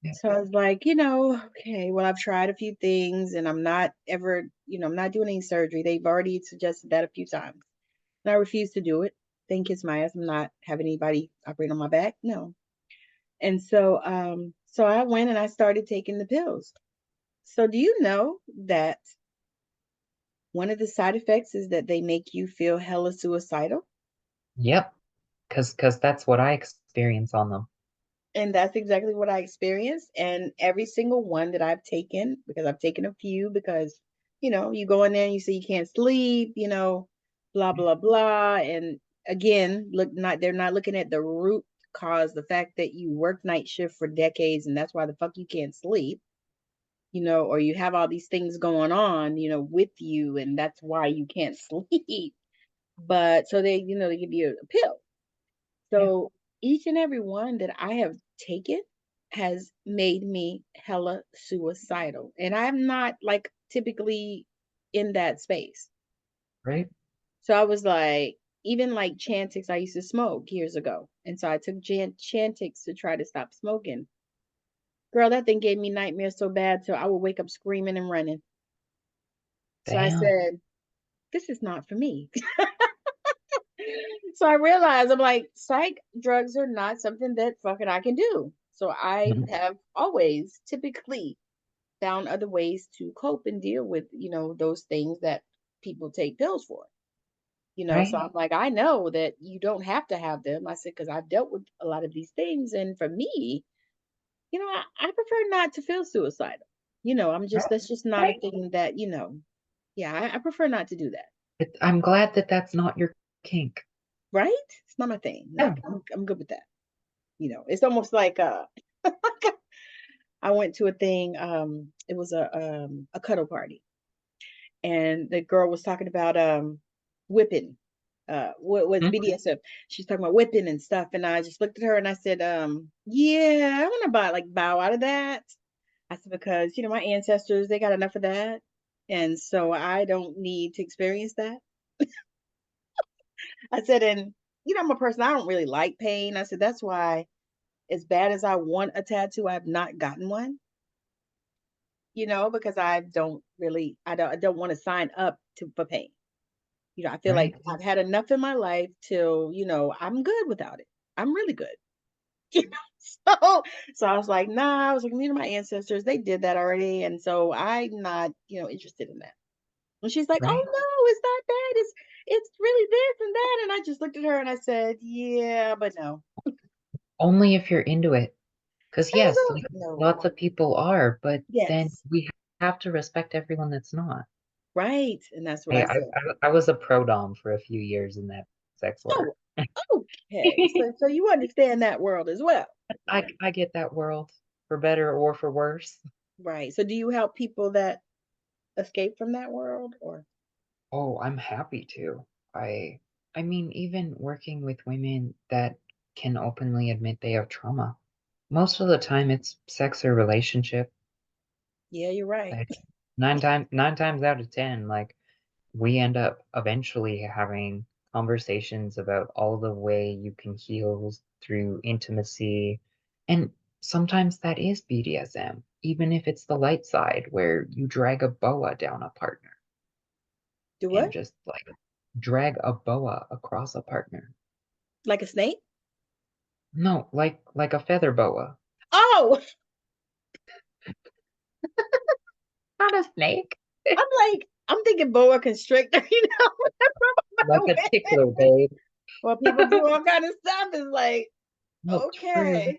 Speaker 3: Yeah.
Speaker 2: So I was like, okay, well, I've tried a few things and I'm not ever, I'm not doing any surgery. They've already suggested that a few times and I refuse to do it. Thank kiss my ass. I'm not having anybody operate on my back, no. And so I went and I started taking the pills. So do you know that one of the side effects is that they make you feel hella suicidal?
Speaker 3: Yep. Because that's what I experience on them.
Speaker 2: And that's exactly what I experienced. And every single one that I've taken, because I've taken a few, because, you go in there and you say you can't sleep, blah, blah, blah. And again, they're not looking at the root cause, the fact that you work night shift for decades and that's why the fuck you can't sleep, or you have all these things going on, with you, and that's why you can't sleep. But so they give you a pill.
Speaker 3: Yeah.
Speaker 2: So each and every one that I have taken has made me hella suicidal. And I'm not like typically in that space.
Speaker 3: Right?
Speaker 2: So I was like, even like Chantix, I used to smoke years ago. And so I took Chantix to try to stop smoking. Girl, that thing gave me nightmares so bad, so I would wake up screaming and running. So I
Speaker 3: Damn.
Speaker 2: said, this is not for me. So I realized I'm like, psych drugs are not something that fucking I can do. So I
Speaker 3: Mhm.
Speaker 2: have always typically found other ways to cope and deal with, those things that people take pills for. So
Speaker 3: Right?
Speaker 2: I'm like, I know that you don't have to have them. I said, because I've dealt with a lot of these things. And for me, I prefer not to feel suicidal. That's just not a
Speaker 3: Right.
Speaker 2: thing that, yeah, I prefer not to do that.
Speaker 3: I'm glad that that's not your kink.
Speaker 2: Right? It's not my thing. No,
Speaker 3: Yeah.
Speaker 2: I'm good with that. It's almost like I went to a thing. It was a cuddle party, and the girl was talking about whipping. What was
Speaker 3: Mhm.
Speaker 2: BDSM? She's talking about whipping and stuff, and I just looked at her and I said, yeah, I want to bow out of that. I said because my ancestors they got enough of that, and so I don't need to experience that. I said, and I'm a person I don't really like pain. I said that's why as bad as I want a tattoo, I've not gotten one. Because I don't want to sign up for pain. I feel like
Speaker 3: Right?
Speaker 2: I've had enough in my life till, I'm good without it. I'm really good. So so I was like, nah, I was like, my ancestors, they did that already. And so I'm not, interested in that. And she's like, oh
Speaker 3: Right?
Speaker 2: no, it's not that. It's really this and that. And I just looked at her and I said, yeah, but no.
Speaker 3: Only if you're into it. Because
Speaker 2: I
Speaker 3: yes,
Speaker 2: don't
Speaker 3: like
Speaker 2: know.
Speaker 3: lots of people are, but then
Speaker 2: Yes.
Speaker 3: we have to respect everyone that's not.
Speaker 2: Right. And that's what
Speaker 3: I
Speaker 2: I
Speaker 3: I,
Speaker 2: said.
Speaker 3: I I was a pro dom for a few years in that sex
Speaker 2: Oh,
Speaker 3: work.
Speaker 2: Okay, so you understand that world as well.
Speaker 3: I get that world for better or for worse.
Speaker 2: Right. So do you help people that escape from that world or?
Speaker 3: Oh, I'm happy to. I I mean, even working with women that can openly admit they have trauma. Most of the time it's sex or relationship.
Speaker 2: Yeah, you're right.
Speaker 3: Like nine times out of ten, like we end up eventually having conversations about all the way you can heal through intimacy. And sometimes that is BDSM, even if it's the light side where you drag a boa down a partner
Speaker 2: Do
Speaker 3: and
Speaker 2: what?
Speaker 3: just like drag a boa across a partner.
Speaker 2: Like a snake?
Speaker 3: No, like a feather boa.
Speaker 2: Oh,
Speaker 3: Not a snake.
Speaker 2: I'm thinking boa constrictor,
Speaker 3: Like a tickler, babe.
Speaker 2: well, people do all kind of stuff. It's like,
Speaker 3: Well, true.
Speaker 2: okay,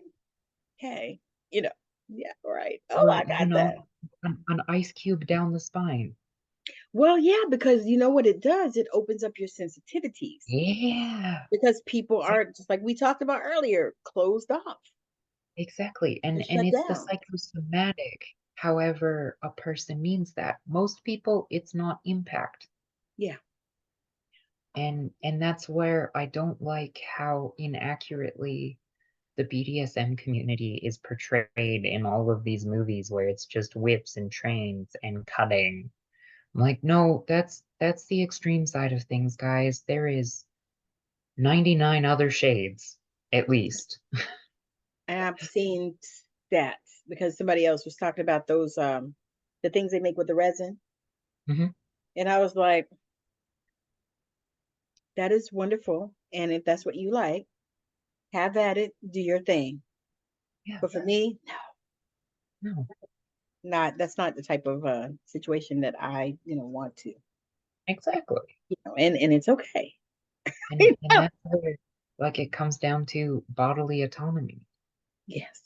Speaker 2: okay, you know, yeah, right. Oh,
Speaker 3: Or,
Speaker 2: I got that.
Speaker 3: an ice cube down the spine.
Speaker 2: Well, yeah, because you know what it does? It opens up your sensitivities
Speaker 3: Yeah.
Speaker 2: because people are just like we talked about earlier, closed off
Speaker 3: Exactly.
Speaker 2: and
Speaker 3: And
Speaker 2: shut
Speaker 3: it's the
Speaker 2: down.
Speaker 3: psychosomatic, however a person means that. Most people, it's not impact.
Speaker 2: Yeah.
Speaker 3: And that's where I don't like how inaccurately the BDSM community is portrayed in all of these movies where it's just whips and trains and cutting. I'm like, no, that's the extreme side of things, guys. There is 99 other shades, at least.
Speaker 2: And I've seen stats because somebody else was talking about those the things they make with the resin.
Speaker 3: Hmm.
Speaker 2: And I was like, that is wonderful. And if that's what you like, have at it, do your thing.
Speaker 3: Yeah,
Speaker 2: But for me,
Speaker 3: no,
Speaker 2: not that's not the type of situation that I, want to,
Speaker 3: exactly.
Speaker 2: and it's okay.
Speaker 3: And that's where like it comes down to bodily autonomy.
Speaker 2: Yes.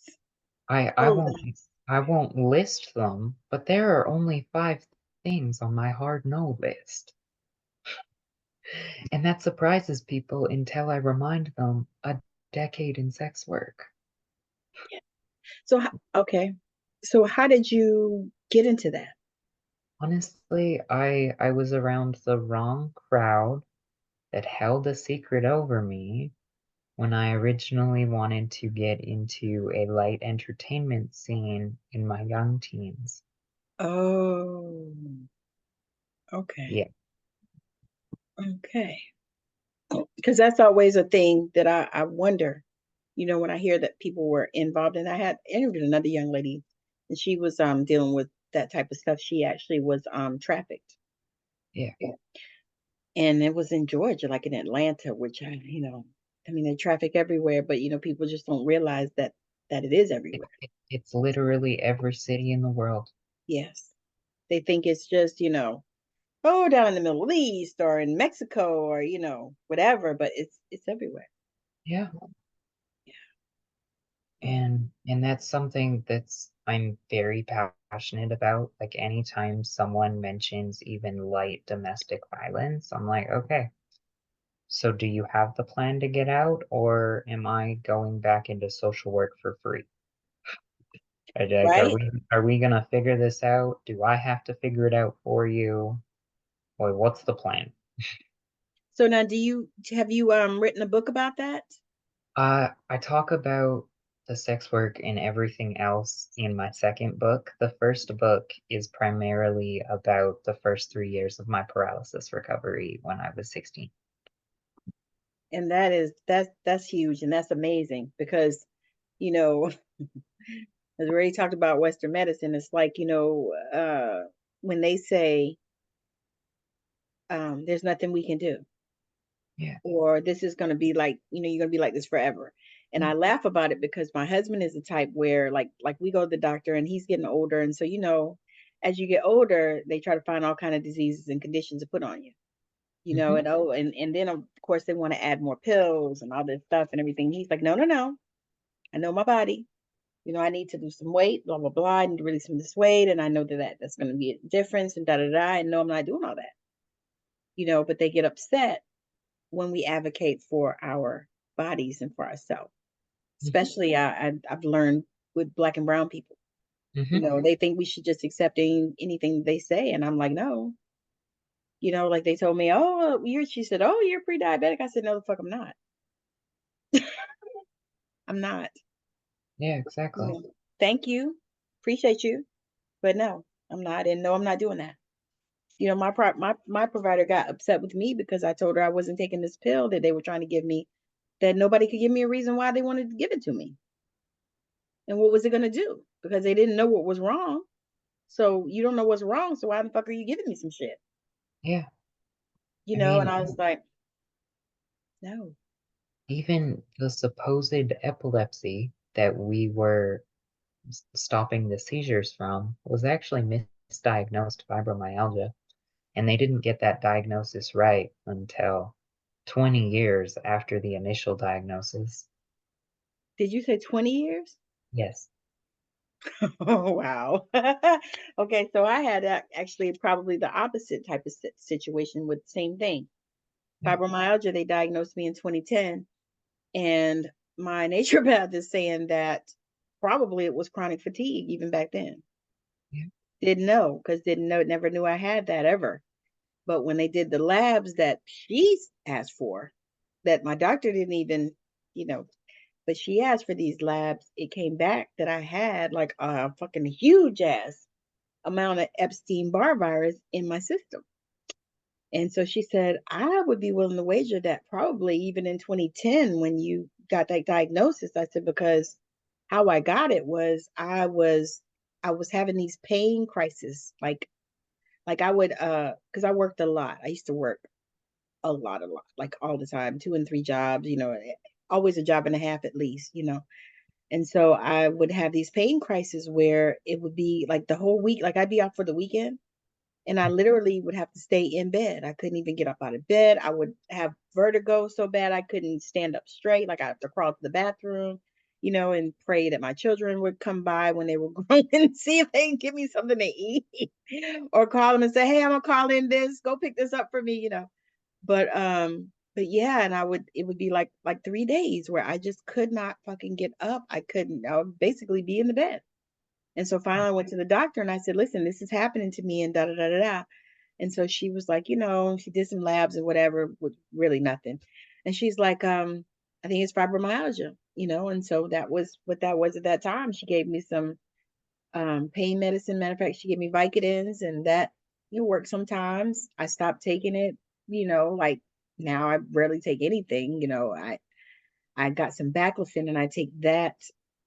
Speaker 3: I I
Speaker 2: Oh,
Speaker 3: won't I won't list them, but there are only five things on my hard no list. And that surprises people until I remind them a decade in sex work.
Speaker 2: so okay. So how did you get into that?
Speaker 3: Honestly, I was around the wrong crowd that held a secret over me when I originally wanted to get into a light entertainment scene in my young teens.
Speaker 2: Oh, okay.
Speaker 3: Yeah,
Speaker 2: Okay. Because that's always a thing that I wonder, when I hear that people were involved. And I had interviewed another young lady, and she was dealing with that type of stuff. She actually was trafficked,
Speaker 3: yeah.
Speaker 2: and it was in Georgia, like in Atlanta, which I mean, they traffic everywhere, but people just don't realize that it is everywhere.
Speaker 3: It's literally every city in the world.
Speaker 2: Yes, they think it's just oh, down in the Middle East or in Mexico or whatever, but it's everywhere.
Speaker 3: Yeah.
Speaker 2: Yeah.
Speaker 3: And that's something that's I'm very passionate about. Like anytime someone mentions even light domestic violence, I'm like, okay, so do you have the plan to get out, or am I going back into social work for free? Like,
Speaker 2: Right.
Speaker 3: are we gonna figure this out? Do I have to figure it out for you? Or what's the plan?
Speaker 2: So now, have you written a book about that?
Speaker 3: I talk about the sex work and everything else in my second book. The first book is primarily about the first 3 years of my paralysis recovery when I was 16.
Speaker 2: And that's huge and that's amazing because you know as we already talked about Western medicine, it's like when they say there's nothing we can do,
Speaker 3: Yeah.
Speaker 2: or this is going to be like you're going to be like this forever. And
Speaker 3: Mm.
Speaker 2: I laugh about it because my husband is the type where like we go to the doctor and he's getting older, and so as you get older they try to find all kind of diseases and conditions to put on you,
Speaker 3: Hmm.
Speaker 2: and then of course they want to add more pills and all this stuff and everything. He's like, no, no, no, I know my body. I need to lose some weight, blah, blah, blah. I need to release some of this weight. And I know that's going to be a difference and da, da, da. And no, I'm not doing all that, but they get upset when we advocate for our bodies and for ourselves.
Speaker 3: Mhm.
Speaker 2: Especially, I've learned with Black and brown people. You know, they think we should just accept anything they say, and I'm like, no. You know, like they told me, oh, she said, oh, you're pre-diabetic. I said, no, the fuck, I'm not. I'm not.
Speaker 3: Yeah,
Speaker 2: You
Speaker 3: exactly.
Speaker 2: know, thank you, appreciate you, but no, I'm not, and no, I'm not doing that. You know, my provider got upset with me because I told her I wasn't taking this pill that they were trying to give me, that nobody could give me a reason why they wanted to give it to me, and what was it going to do? Because they didn't know what was wrong. So you don't know what's wrong. So why the fuck are you giving me some shit?
Speaker 3: Yeah.
Speaker 2: You
Speaker 3: I
Speaker 2: know? And
Speaker 3: mean,
Speaker 2: I was like, no.
Speaker 3: even the supposed epilepsy that we were stopping the seizures from was actually misdiagnosed fibromyalgia. And they didn't get that diagnosis right until 20 years after the initial diagnosis.
Speaker 2: Did you say 20 years?
Speaker 3: Yes.
Speaker 2: Oh, wow. Okay, so I had actually probably the opposite type of situation with the same thing.
Speaker 3: Yeah.
Speaker 2: Fibromyalgia, they diagnosed me in 2010. And my naturopath is saying that probably it was chronic fatigue even back then.
Speaker 3: Yeah.
Speaker 2: Didn't know, because didn't know, never knew I had that ever. But when they did the labs that she asked for, that my doctor didn't even, you know, but she asked for these labs, it came back that I had like a fucking huge ass amount of Epstein-Barr virus in my system. And so she said, I would be willing to wager that probably even in 2010, when you got that diagnosis, I said, because how I got it was I was having these pain crises. Like I would because I worked a lot. I used to work a lot, like all the time, 2 and 3 jobs, always a job and a half at least, And so I would have these pain crises where it would be like the whole week, like I'd be out for the weekend and I literally would have to stay in bed. I couldn't even get up out of bed. I would have vertigo so bad I couldn't stand up straight. Like I have to crawl to the bathroom, and pray that my children would come by when they were grown and see if they can give me something to eat, or call them and say, "Hey, I'm gonna call in this. Go pick this up for me." But yeah, and it would be like 3 days where I just could not fucking get up. I would basically be in the bed. And so finally I went to the doctor and I said, listen, this is happening to me and da da da da da. And so she was like, she did some labs or whatever with really nothing. And she's like, I think it's fibromyalgia, and so that was what that was at that time. She gave me some pain medicine. Matter of fact, she gave me Vicodins, and that worked sometimes. I stopped taking it, like now I rarely take anything. I got some baclofen and I take that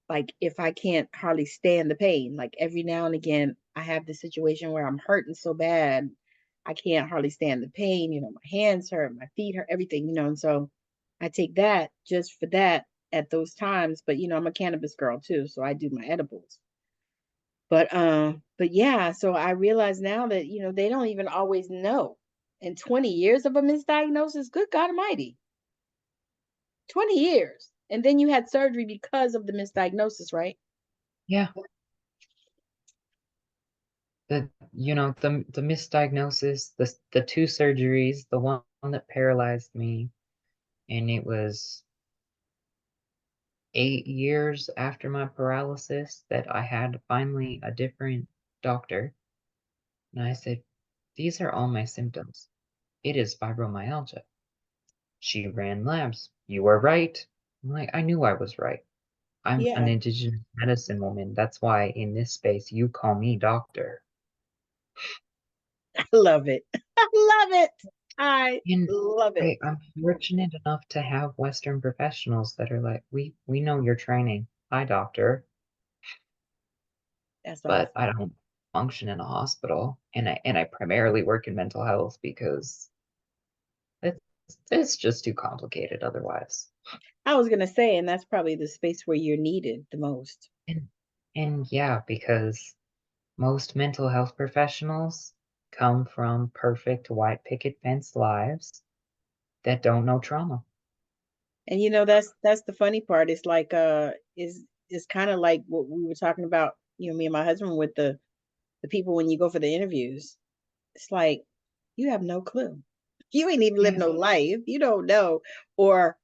Speaker 2: like if I can't hardly stand the pain. Like every now and again, I have the situation where I'm hurting so bad, I can't hardly stand the pain. My hands hurt, my feet hurt, everything, and so I take that just for that at those times. But I'm a cannabis girl too, so I do my edibles. But yeah, so I realize now that, they don't even always know. In 20 years of a misdiagnosis, good God Almighty. 20 years. And then you had surgery because of the misdiagnosis, right?
Speaker 3: Yeah. The misdiagnosis, the two surgeries, the one that paralyzed me, and it was 8 years after my paralysis that I had finally a different doctor. And I said, these are all my symptoms. It is fibromyalgia. She ran labs. You were right. I'm like, I knew I was right. I'm an
Speaker 2: Yeah.
Speaker 3: indigenous medicine woman. That's why in this space you call me doctor.
Speaker 2: I love it. I love it. I
Speaker 3: And
Speaker 2: love it.
Speaker 3: I'm fortunate enough to have Western professionals that are like, we know your training. Hi, doctor.
Speaker 2: That's
Speaker 3: But
Speaker 2: awesome.
Speaker 3: I don't function in a hospital. And I primarily work in mental health because it's it's just too complicated otherwise.
Speaker 2: I was gonna say, and that's probably the space where you're needed the most.
Speaker 3: And and yeah, because most mental health professionals come from perfect white picket fence lives that don't know trauma.
Speaker 2: And that's the funny part. It's like is kind of like what we were talking about, me and my husband with the people when you go for the interviews. It's like you have no clue. You ain't even lived no life. You don't know. Or,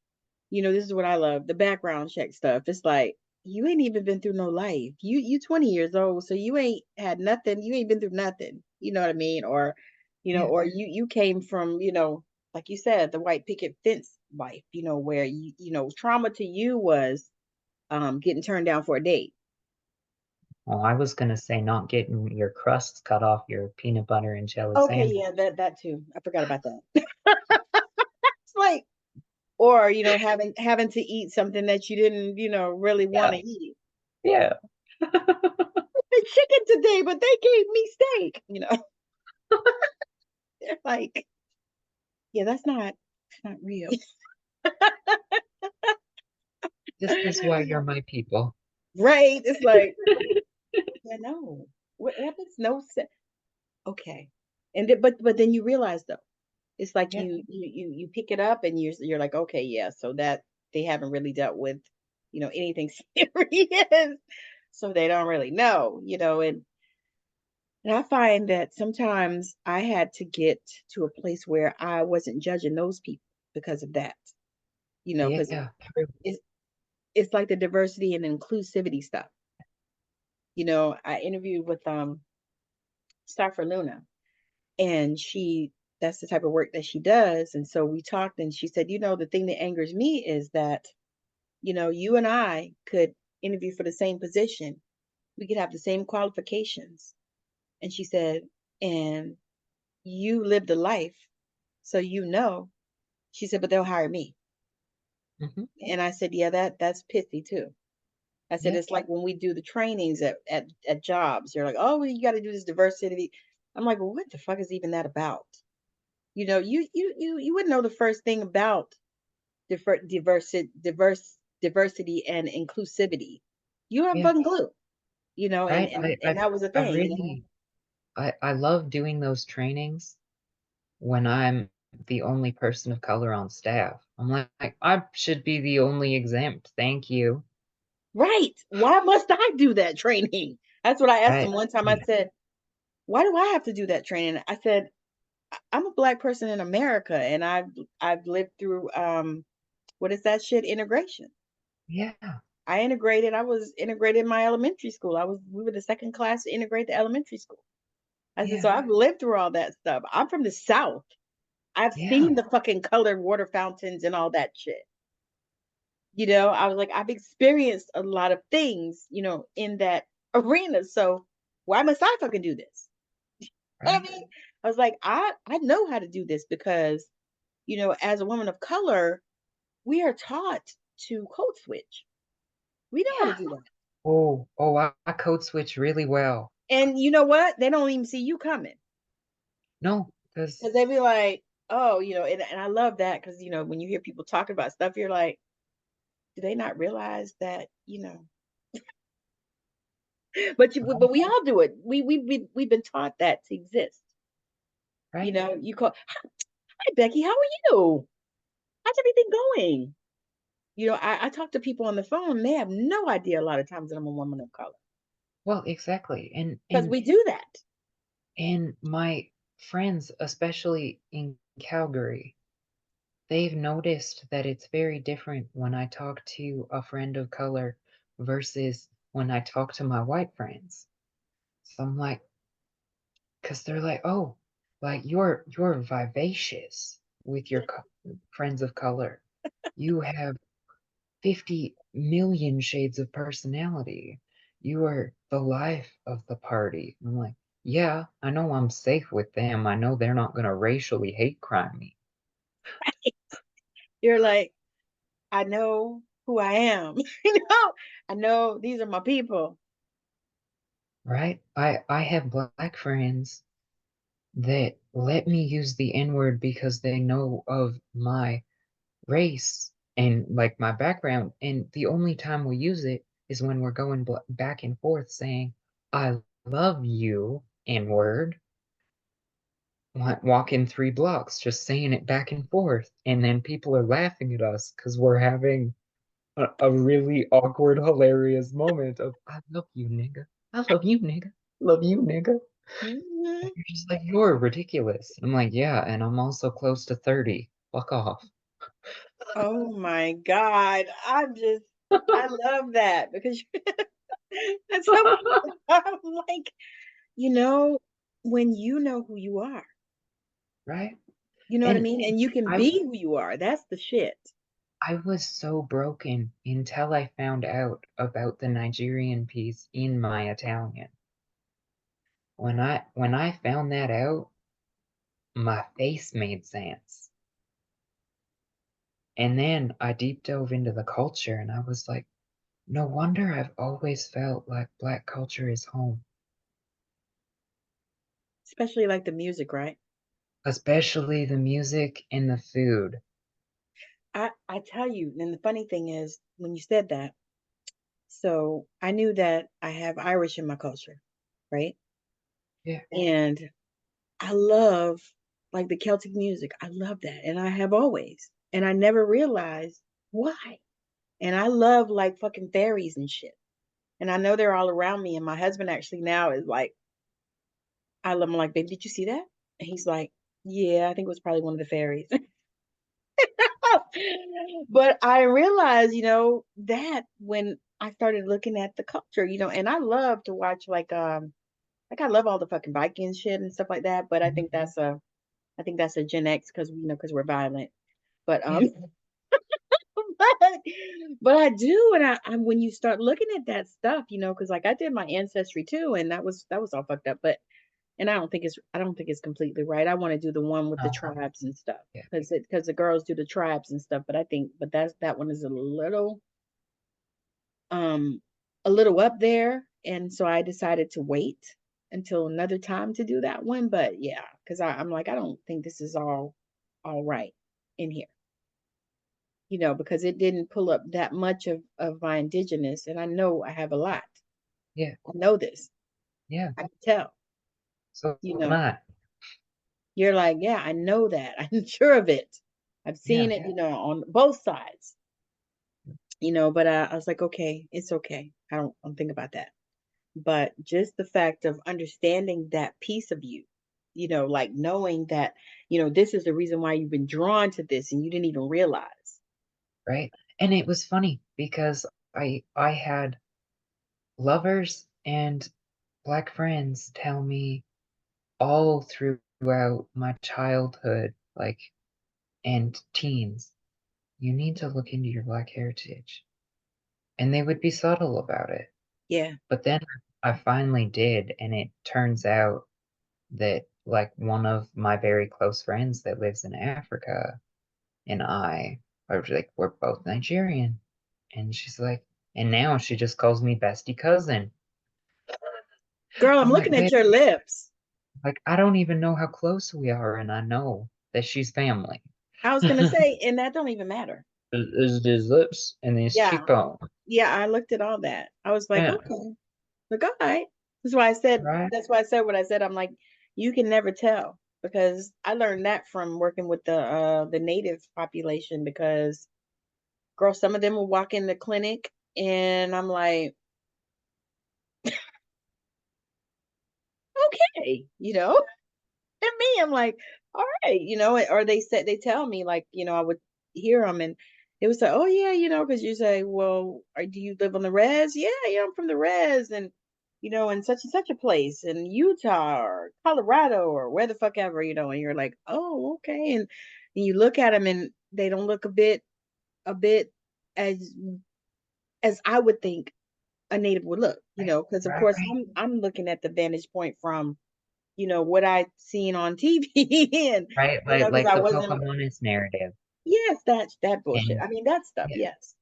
Speaker 2: this is what I love, the background check stuff. It's like, you ain't even been through no life. You 20 years old, so you ain't had nothing. You ain't been through nothing. You know what I mean? Or,
Speaker 3: Yeah.
Speaker 2: or you came from, like you said, the white picket fence life, where trauma to you was getting turned down for a date.
Speaker 3: Well, I was gonna say not getting your crusts cut off your peanut butter and jelly
Speaker 2: Okay,
Speaker 3: sandwich.
Speaker 2: yeah, that too. I forgot about that. It's like, or having to eat something that you didn't, really want
Speaker 3: Yeah,
Speaker 2: to eat.
Speaker 3: yeah.
Speaker 2: The chicken today, but they gave me steak. They're like, yeah, that's not real.
Speaker 3: This is why you're my people.
Speaker 2: Right? It's like, yeah, no, that makes no sense. Okay, but then you realize though, it's like
Speaker 3: Yeah,
Speaker 2: you pick it up and you're like, okay, yeah, so that they haven't really dealt with, anything serious, so they don't really know, and I find that sometimes I had to get to a place where I wasn't judging those people because of that, because
Speaker 3: yeah, true.
Speaker 2: it's it's like the diversity and inclusivity stuff. I interviewed with Star Luna, and that's the type of work that she does. And so we talked, and she said, the thing that angers me is that, you and I could interview for the same position. We could have the same qualifications. And she said, and you lived a life, so she said, but they'll hire me.
Speaker 3: Hmm.
Speaker 2: And I said, yeah, that's pithy too. I said,
Speaker 3: Yeah,
Speaker 2: it's like when we do the trainings at jobs, you're like, oh, well, you got to do this diversity. I'm like, well, what the fuck is even that about? You wouldn't know the first thing about diversity and inclusivity. You have
Speaker 3: yeah.
Speaker 2: fucking clue, and
Speaker 3: Right.
Speaker 2: and and that was the
Speaker 3: I
Speaker 2: thing.
Speaker 3: really, I love doing those trainings when I'm the only person of color on staff. I'm like, I should be the only exempt. Thank you.
Speaker 2: Right? Why must I do that training? That's what I asked
Speaker 3: Right.
Speaker 2: him one time. I
Speaker 3: Yeah.
Speaker 2: said, why do I have to do that training? I said, I'm a black person in America, and I've lived through what is that shit, integration.
Speaker 3: Yeah.
Speaker 2: I was integrated in my elementary school. We were the second class to integrate the elementary school. I said,
Speaker 3: Yeah.
Speaker 2: so I've lived through all that stuff. I'm from the South. I've
Speaker 3: Yeah.
Speaker 2: seen the fucking colored water fountains and all that shit. I was like, I've experienced a lot of things, in that arena. So why must I fucking do this? I
Speaker 3: Right.
Speaker 2: mean, I was like, I know how to do this because, as a woman of color, we are taught to code switch. We know how to
Speaker 3: Yeah.
Speaker 2: do that.
Speaker 3: I code switch really well.
Speaker 2: And you know what? They don't even see you coming.
Speaker 3: No, because
Speaker 2: Because they be like, oh, and I love that because, when you hear people talking about stuff, you're like, do they not realize that, but we all do it. We've been taught that to exist.
Speaker 3: right.
Speaker 2: You call, hi Becky, how are you? How's everything going? I talk to people on the phone, and they have no idea a lot of times that I'm a woman of color
Speaker 3: Well, exactly. And
Speaker 2: because
Speaker 3: and
Speaker 2: we do that.
Speaker 3: and my friends, especially in Calgary, they've noticed that it's very different when I talk to a friend of color versus when I talk to my white friends. So I'm like, because they're like, oh, like you're vivacious with your friends of color. You have 50 million shades of personality. You are the life of the party. I'm like, yeah, I know I'm safe with them. I know they're not gonna racially hate crime me.
Speaker 2: You're like, I know who I am. I know these are my people.
Speaker 3: Right? I have black friends that let me use the N-word because they know of my race and like my background. And the only time we use it is when we're going back and forth saying, I love you, N-word, walking 3 blocks, just saying it back and forth. And then people are laughing at us because we're having a really awkward, hilarious moment of, I love you, nigga. I love you, nigga. Love you, nigga.
Speaker 2: Mhm.
Speaker 3: You're just like, you're ridiculous. I'm like, yeah, and I'm also close to 30. Fuck off.
Speaker 2: Oh my God. I love that because that's so I'm like, you know, when you know who you are,
Speaker 3: Right?
Speaker 2: you know what I
Speaker 3: And
Speaker 2: mean? And you can
Speaker 3: I
Speaker 2: be who you are. That's the shit.
Speaker 3: I was so broken until I found out about the Nigerian piece in my Italian. When I found that out, my face made sense. And then I deep dove into the culture and I was like, no wonder I've always felt like Black culture is home,
Speaker 2: Especially like the music, right?
Speaker 3: especially the music and the food.
Speaker 2: I tell you, and the funny thing is when you said that, so I knew that I have Irish in my culture, right?
Speaker 3: Yeah,
Speaker 2: And I love like the Celtic music. I love that. And I have always. And I never realized why. And I love like fucking fairies and shit. And I know they're all around me. And my husband actually now is like, I love him like, baby, did you see that? And he's like, yeah, I think it was probably one of the fairies. But I realized, that when I started looking at the culture, and I love to watch like I love all the fucking Viking shit and stuff like that, but
Speaker 3: mhm,
Speaker 2: I think that's a Gen X because we're violent. But
Speaker 3: yeah,
Speaker 2: but, but I do, and I when you start looking at that stuff, because like I did my ancestry too, and that was all fucked up. But and I don't think it's completely right. I want to do the one with the
Speaker 3: uh-huh,
Speaker 2: tribes and stuff
Speaker 3: yeah,
Speaker 2: because the girls do the tribes and stuff. But that one is um a little up there, and so I decided to wait until another time to do that one. But yeah, because I'm like I don't think this is all right in here, because it didn't pull up that much of my indigenous, and I know I have a lot.
Speaker 3: yeah,
Speaker 2: I know this.
Speaker 3: yeah.
Speaker 2: I can tell.
Speaker 3: So
Speaker 2: You
Speaker 3: am
Speaker 2: know,
Speaker 3: I.
Speaker 2: you're like, yeah, I know that. I'm sure of it. I've
Speaker 3: Yeah,
Speaker 2: seen it, on both sides. But I was like, okay, it's okay. I don't think about that. But just the fact of understanding that piece of you, like knowing that, this is the reason why you've been drawn to this and you didn't even realize.
Speaker 3: right. And it was funny because I had lovers and Black friends tell me all throughout my childhood, like, and teens, you need to look into your Black heritage. And they would be subtle about it.
Speaker 2: Yeah.
Speaker 3: But then I finally did, and it turns out that, like, one of my very close friends that lives in Africa and I are like, we're both Nigerian. And she's like, and now she just calls me bestie cousin.
Speaker 2: Girl, I'm
Speaker 3: I'm like,
Speaker 2: looking at
Speaker 3: babe,
Speaker 2: your lips.
Speaker 3: like, I don't even know how close we are, and I know that she's family.
Speaker 2: I was gonna say, and that don't even matter.
Speaker 3: Is these lips and these
Speaker 2: Yeah.
Speaker 3: cheekbones.
Speaker 2: Yeah, I looked at all that. I was like,
Speaker 3: Yeah,
Speaker 2: okay. Like, all right.
Speaker 3: right,
Speaker 2: That's why I said what I said. I'm like, you can never tell because I learned that from working with the native population because girl, some of them will walk in the clinic and I'm like, okay, and me, I'm like, all right, or they tell me like, I would hear them and it was like, oh yeah, because you say, well, do you live on the res? Yeah, yeah, I'm from the res, and in such and such a place in Utah or Colorado or where the fuck ever, and you're like, oh, okay, and you look at them and they don't look a bit as I would think a native would look,
Speaker 3: right,
Speaker 2: because of
Speaker 3: right,
Speaker 2: course
Speaker 3: right,
Speaker 2: I'm looking at the vantage point from what I'd seen on TV and
Speaker 3: right.
Speaker 2: because
Speaker 3: Like
Speaker 2: I
Speaker 3: the
Speaker 2: wasn't.
Speaker 3: Pocahontas narrative.
Speaker 2: Yes, that bullshit.
Speaker 3: And
Speaker 2: I mean that stuff.
Speaker 3: yeah,
Speaker 2: Yes.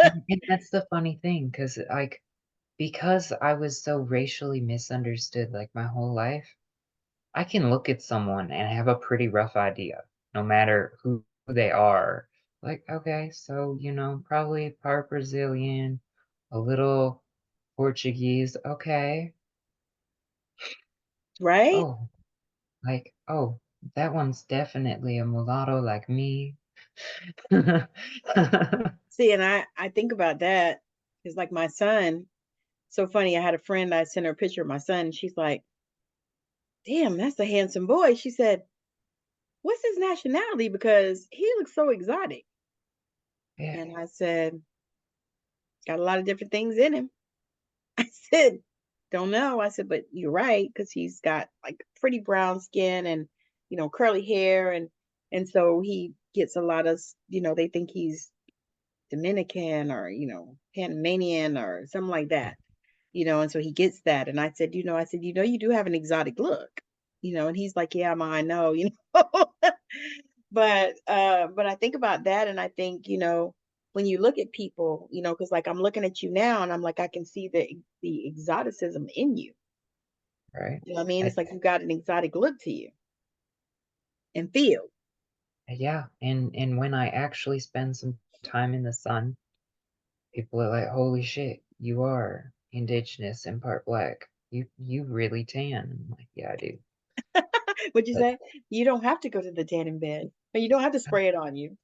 Speaker 3: and that's the funny thing, because I was so racially misunderstood like my whole life, I can look at someone and have a pretty rough idea, no matter who they are. Like, okay, so, probably part Brazilian, a little Portuguese. Okay.
Speaker 2: Right.
Speaker 3: Oh, like, oh, that one's definitely a mulatto like me.
Speaker 2: See, and I think about that because like my son. So funny. I had a friend. I sent her a picture of my son. And she's like, damn, that's a handsome boy. She said, what's his nationality? Because he looks so exotic.
Speaker 3: Yeah.
Speaker 2: And I said, got a lot of different things in him. I said, don't know. I said, but you're right, because he's got like pretty brown skin and, curly hair. And so he gets a lot of, they think he's Dominican or, Panamanian or something like that, and so he gets that. And I said, you do have an exotic look, and he's like, yeah, ma, I know, but I think about that and I think, when you look at people, because like I'm looking at you now and I'm like, I can see the exoticism in you.
Speaker 3: Right.
Speaker 2: You know what I mean? It's like you got an exotic look to you and feel.
Speaker 3: Yeah. And when I actually spend some time in the sun, people are like, holy shit, you are indigenous and part black. You really tan. I'm like, yeah, I do.
Speaker 2: What'd you
Speaker 3: But
Speaker 2: say? You don't have to go to the tanning bed, but you don't have to spray it on you.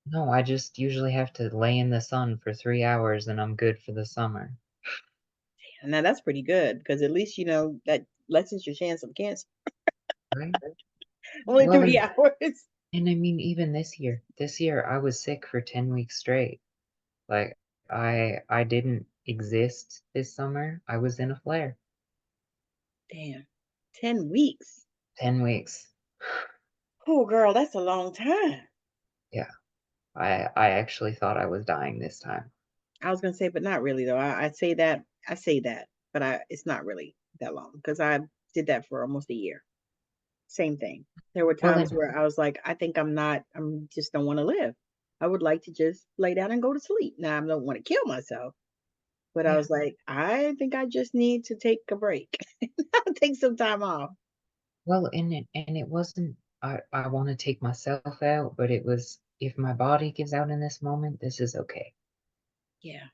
Speaker 3: no, I just usually have to lay in the sun for 3 hours and I'm good for the summer.
Speaker 2: And now that's pretty good because at least that lessens your chance of cancer.
Speaker 3: Right?
Speaker 2: Only
Speaker 3: Well,
Speaker 2: 3 hours.
Speaker 3: and I mean, even this year I was sick for 10 weeks straight. Like I didn't exist this summer. I was in a flare.
Speaker 2: Damn. 10 weeks.
Speaker 3: 10 weeks.
Speaker 2: Oh, girl, that's a long time.
Speaker 3: Yeah. I actually thought I was dying this time.
Speaker 2: I was gonna say, but not really though. I say that, but it's not really that long because I did that for almost a year. Same thing. There were
Speaker 3: Well,
Speaker 2: times
Speaker 3: then,
Speaker 2: where I was like, I think I'm just don't want to live. I would like to just lay down and go to sleep. Now I don't want to kill myself, but I
Speaker 3: yeah.
Speaker 2: was like, I think I just need to take a break, take some time off.
Speaker 3: Well, and it wasn't I want to take myself out, but it was if my body gives out in this moment, this is okay.
Speaker 2: Yeah,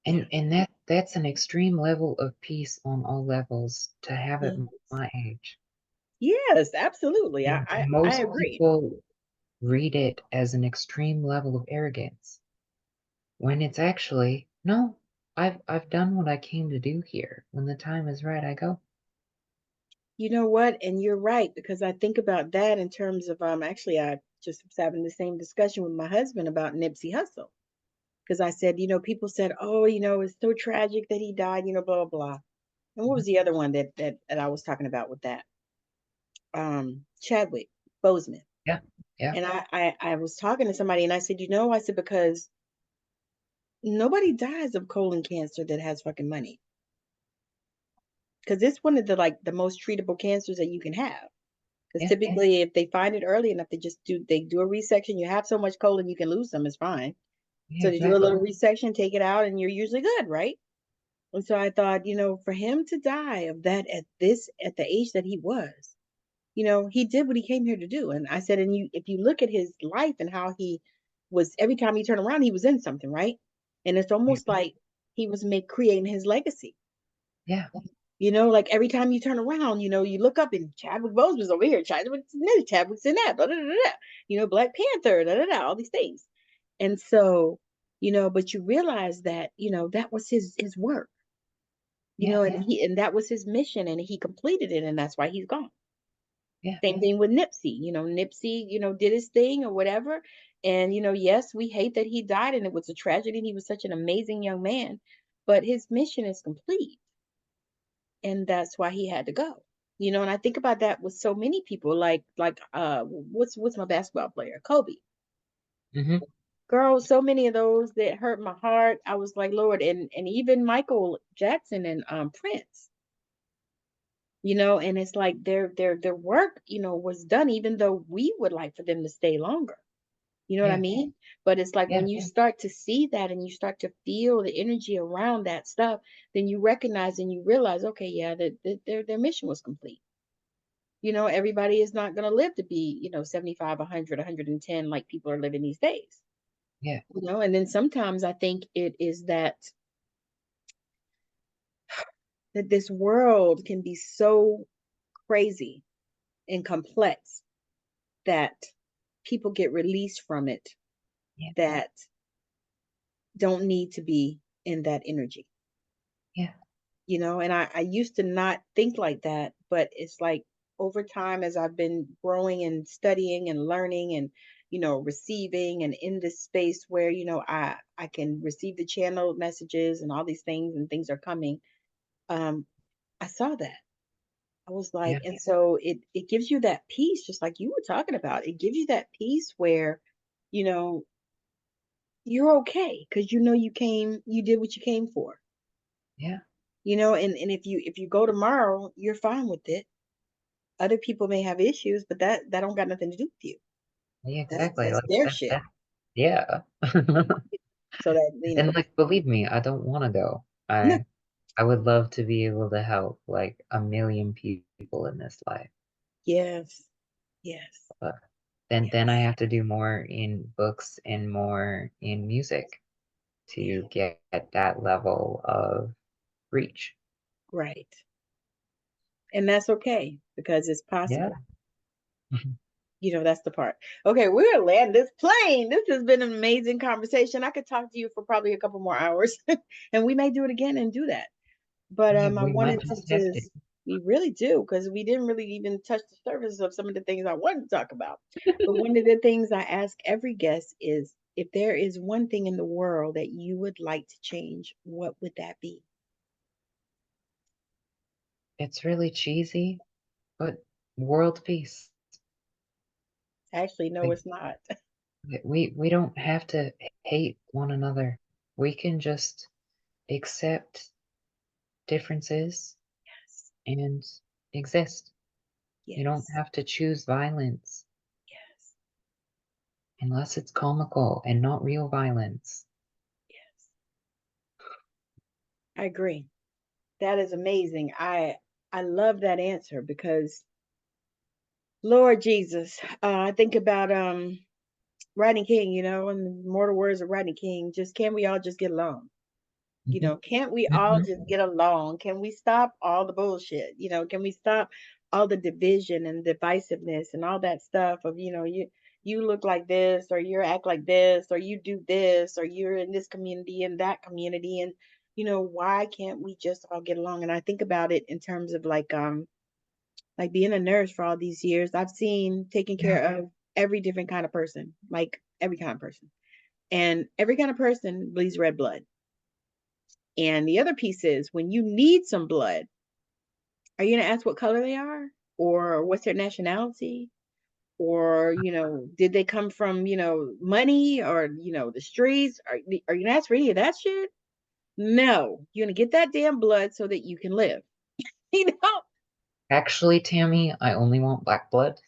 Speaker 2: yeah.
Speaker 3: And that's an extreme level of peace on all levels to have at
Speaker 2: Mhm.
Speaker 3: my age.
Speaker 2: Yes, absolutely.
Speaker 3: And
Speaker 2: I
Speaker 3: most
Speaker 2: agree.
Speaker 3: people read it as an extreme level of arrogance when it's actually no, I've done what I came to do here. When the time is right, I go.
Speaker 2: You know what? And you're right, because I think about that in terms of actually I just was having the same discussion with my husband about Nipsey Hussle. Because I said, people said, oh, it's so tragic that he died, blah, blah, blah. And what
Speaker 3: Mhm.
Speaker 2: was the other one that I was talking about with that? Chadwick Boseman.
Speaker 3: Yeah, yeah,
Speaker 2: And I was talking to somebody and I said, I said, because nobody dies of colon cancer that has fucking money. Because it's one of the like the most treatable cancers that you can have. Because
Speaker 3: yeah,
Speaker 2: typically, if they find it early enough, they do a resection. You have so much colon, you can lose some. It's fine.
Speaker 3: yeah,
Speaker 2: So they do a
Speaker 3: exactly.
Speaker 2: little resection, take it out, and you're usually good, right? And so I thought, for him to die of that at the age that he was, he did what he came here to do. And I said, and if you look at his life and how he was, every time he turned around, he was in something, right? And it's
Speaker 3: Yeah,
Speaker 2: almost like he was creating his legacy.
Speaker 3: yeah,
Speaker 2: Like every time you turn around, you look up and Chadwick Boseman's over here, Chadwick's in that, blah, blah, blah, blah. Black Panther, da, da, da, all these things. And so, but you realize that, that was his work,
Speaker 3: yeah,
Speaker 2: and that was his mission and he completed it and that's why he's gone.
Speaker 3: yeah,
Speaker 2: Same thing with Nipsey. Nipsey, did his thing or whatever. And, yes, we hate that he died and it was a tragedy. And he was such an amazing young man, but his mission is complete. And that's why he had to go. And I think about that with so many people, what's my basketball player? Kobe.
Speaker 3: hmm
Speaker 2: Girl, so many of those that hurt my heart. I was like, Lord, and even Michael Jackson and Prince. And it's like their work, was done, even though we would like for them to stay longer. You know what I
Speaker 3: yeah,
Speaker 2: mean? But it's like
Speaker 3: yeah,
Speaker 2: when you start to see that and you start to feel the energy around that stuff, then you recognize and you realize, okay, yeah, that their mission was complete. Everybody is not going to live to be, 75, 100, 110 like people are living these days.
Speaker 3: yeah,
Speaker 2: And then sometimes I think it is that this world can be so crazy and complex that people get released from it
Speaker 3: yeah,
Speaker 2: that don't need to be in that energy.
Speaker 3: yeah.
Speaker 2: And I used to not think like that, but it's like over time as I've been growing and studying and learning and receiving and in this space where I can receive the channel messages and all these things and things are coming. um I saw that. I was like,
Speaker 3: Yeah,
Speaker 2: and so it gives you that peace, just like you were talking about. It gives you that peace where you know you're okay because you did what you came for.
Speaker 3: yeah,
Speaker 2: And if you go tomorrow, you're fine with it. Other people may have issues, but that don't got nothing to do with you.
Speaker 3: yeah,
Speaker 2: That's
Speaker 3: exactly.
Speaker 2: that's
Speaker 3: Like
Speaker 2: their
Speaker 3: that,
Speaker 2: shit.
Speaker 3: that, yeah.
Speaker 2: So that
Speaker 3: And like, believe me, I don't want to go.
Speaker 2: no,
Speaker 3: I would love to be able to help like a million people in this life,
Speaker 2: yes, yes,
Speaker 3: but then I
Speaker 2: yes,
Speaker 3: have to do more in books and more in music
Speaker 2: yeah,
Speaker 3: to get at that level of reach.
Speaker 2: right. And that's okay because it's
Speaker 3: Yeah.
Speaker 2: possible. That's the part. Okay, we're gonna land this plane. This has been an amazing conversation. I could talk to you for probably a couple more hours, and we may do it again and do that. But
Speaker 3: Yeah,
Speaker 2: I
Speaker 3: we might
Speaker 2: wanted to
Speaker 3: just have to.
Speaker 2: just, we really do, because we didn't really even touch the surface of some of the things I wanted to talk about. But one of the things I ask every guest is, if there is one thing in the world that you would like to change, what would that be?
Speaker 3: It's really cheesy, but world peace.
Speaker 2: Actually, no,
Speaker 3: Like
Speaker 2: it's not.
Speaker 3: we don't have to hate one another. We can just accept differences
Speaker 2: Yes,
Speaker 3: and exist. You don't
Speaker 2: yes,
Speaker 3: have to choose violence
Speaker 2: yes,
Speaker 3: unless it's comical and not real violence.
Speaker 2: yes. I agree. That is amazing. I love that answer because Lord Jesus, I think about Rodney King, and the mortal words of Rodney King, just can we all just get along?
Speaker 3: Hmm.
Speaker 2: Can't we all
Speaker 3: Hmm.
Speaker 2: just get along? Can we stop all the bullshit? Can we stop all the division and divisiveness and all that stuff of, you look like this, or you act like this, or you do this, or you're in this community and that community, and why can't we just all get along? And I think about it in terms of like being a nurse for all these years. I've seen taking
Speaker 3: Yeah,
Speaker 2: care of every different kind of person, like every kind of person. And every kind of person bleeds red blood. And the other piece is, when you need some blood, are you going to ask what color they are, or what's their nationality? Or, did they come from, money, or, the streets? Are you going to ask for any of that shit? No, you're going to get that damn blood so that you can live. You know?
Speaker 3: actually, Tammy, I only want black blood.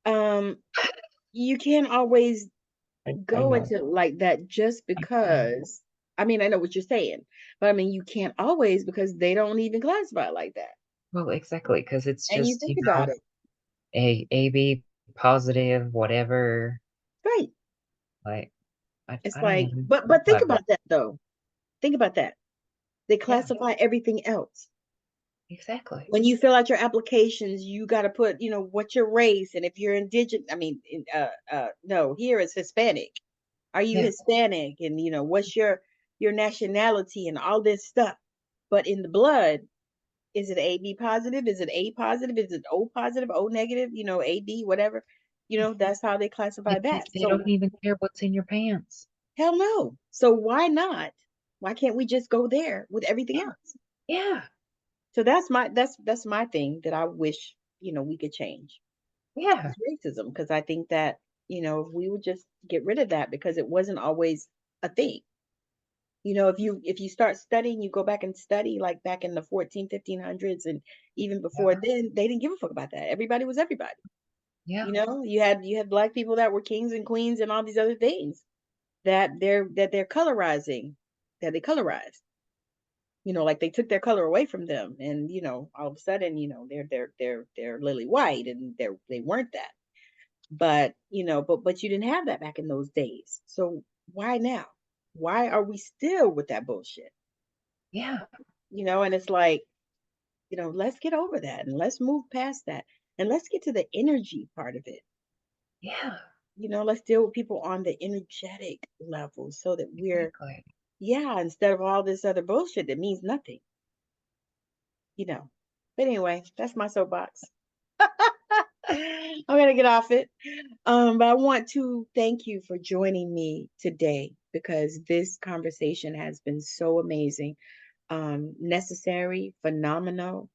Speaker 2: Um, you can't always
Speaker 3: I
Speaker 2: go
Speaker 3: know.
Speaker 2: into like that just
Speaker 3: I,
Speaker 2: because. I mean, I know what you're saying, but I mean, you can't always, because they don't even classify it like that.
Speaker 3: well, exactly, because it's
Speaker 2: And you
Speaker 3: just,
Speaker 2: think about it,
Speaker 3: a AB positive, whatever.
Speaker 2: right?
Speaker 3: Like,
Speaker 2: It's
Speaker 3: I don't
Speaker 2: like,
Speaker 3: even
Speaker 2: but think
Speaker 3: classify blood.
Speaker 2: about that though. Think about that. They
Speaker 3: Yeah,
Speaker 2: classify everything else.
Speaker 3: exactly.
Speaker 2: When you fill out your applications, you got to put, what's your race, and if you're indigenous. I mean, no, here it's Hispanic. Are you
Speaker 3: Yeah,
Speaker 2: Hispanic? And what's your nationality and all this stuff. But in the blood, is it AB positive? Is it A positive? Is it O positive? O negative? AB, whatever. That's how they classify that.
Speaker 3: they
Speaker 2: So
Speaker 3: don't even care what's in your pants.
Speaker 2: hell no. So why not? Why can't we just go there with everything
Speaker 3: Yeah,
Speaker 2: else?
Speaker 3: yeah,
Speaker 2: So that's my thing that I wish we could change.
Speaker 3: yeah,
Speaker 2: It's racism, because I think that if we would just get rid of that, because it wasn't always a thing. If you start studying, you go back and study, like back in the 1400s, 1500s, and even before
Speaker 3: yeah,
Speaker 2: then, they didn't give a fuck about that. Everybody was everybody.
Speaker 3: yeah.
Speaker 2: You had black people that were kings and queens and all these other things that they're colorizing, that they colorized. Like they took their color away from them, and all of a sudden, they're lily white, and they weren't that. But you didn't have that back in those days. So why now? Why are we still with that bullshit?
Speaker 3: Yeah,
Speaker 2: And it's like, let's get over that, and let's move past that, and let's get to the energy part of it.
Speaker 3: yeah,
Speaker 2: Let's deal with people on the energetic level, so that we're,
Speaker 3: exactly.
Speaker 2: yeah, instead of all this other bullshit that means nothing. you know. But anyway, that's my soapbox. I'm gonna get off it. But I want to thank you for joining me today because this conversation has been so amazing, necessary, phenomenal.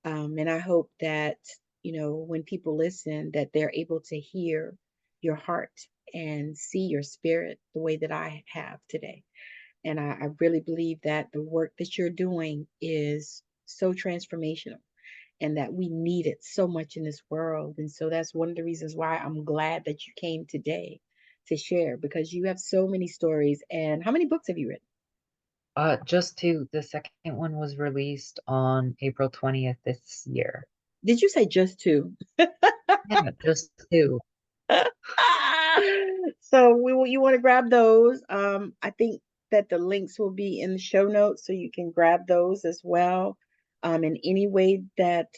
Speaker 2: And I hope that, when people listen, that they're able to hear your heart and see your spirit the way that I have today. And I really believe that the work that you're doing is so transformational and that we need it so much in this world. And so that's one of the reasons why I'm glad that you came today to share because you have so many stories. And how many books have you written?
Speaker 3: Just two. The second one was released on April 20th this year.
Speaker 2: Did you say just two?
Speaker 3: Yeah, just two.
Speaker 2: So you want to grab those. I think that the links will be in the show notes so you can grab those as well. In any way that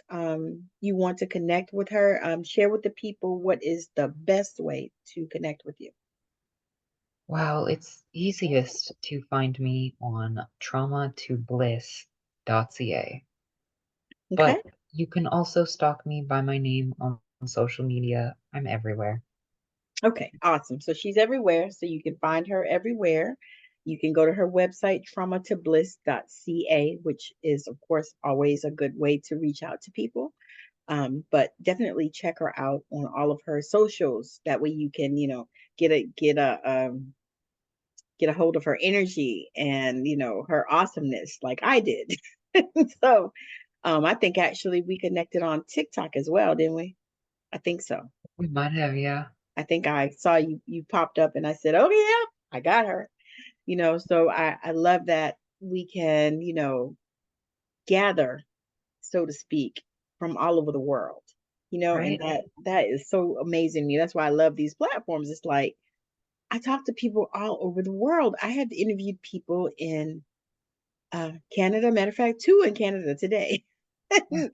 Speaker 2: you want to connect with her, share with the people what is the best way to connect with you.
Speaker 3: Well, it's easiest to find me on Traumatobliss.ca.
Speaker 2: Okay.
Speaker 3: But you can also stalk me by my name on social media. I'm everywhere.
Speaker 2: Okay, awesome. So she's everywhere. So you can find her everywhere. You can go to her website, traumatobliss.ca, which is, of course, always a good way to reach out to people. But definitely check her out on all of her socials. That way you can, get a get a get a hold of her energy and her awesomeness, like I did. So, I think actually we connected on TikTok as well, didn't we? I think so.
Speaker 3: We might have, yeah.
Speaker 2: I think I saw you popped up and I said, "Oh yeah, I got her." So I love that we can, gather, so to speak, from all over the world. And
Speaker 3: Right?
Speaker 2: that is so amazing to me. That's why I love these platforms. It's like I talk to people all over the world. I have interviewed people in Canada. Matter of fact, two in Canada today.
Speaker 3: Yeah.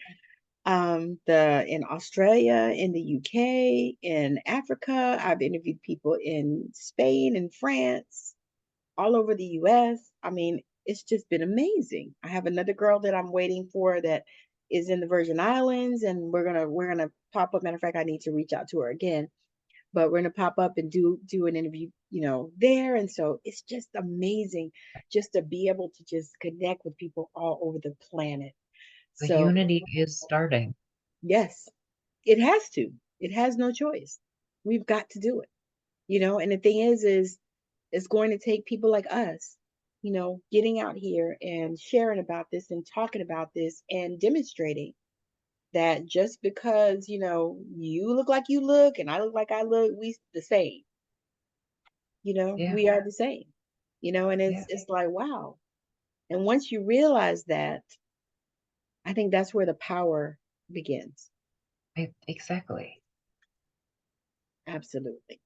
Speaker 2: The in Australia, in the UK, in Africa. I've interviewed people in Spain and France, all over the US. I mean, it's just been amazing. I have another girl that I'm waiting for that is in the Virgin Islands, and we're gonna pop up. Matter of fact, I need to reach out to her again, but we're gonna pop up and do an interview, there. And so it's just amazing just to be able to just connect with people all over the planet.
Speaker 3: The
Speaker 2: So
Speaker 3: unity is starting.
Speaker 2: yes, it has to. It has no choice. We've got to do it. And the thing is it's going to take people like us, getting out here and sharing about this and talking about this and demonstrating that just because, you look like you look and I look like I look, we the same.
Speaker 3: Yeah,
Speaker 2: We are the same. And it's
Speaker 3: yeah,
Speaker 2: it's like, wow. And once you realize that, I think that's where the power begins.
Speaker 3: exactly.
Speaker 2: Absolutely.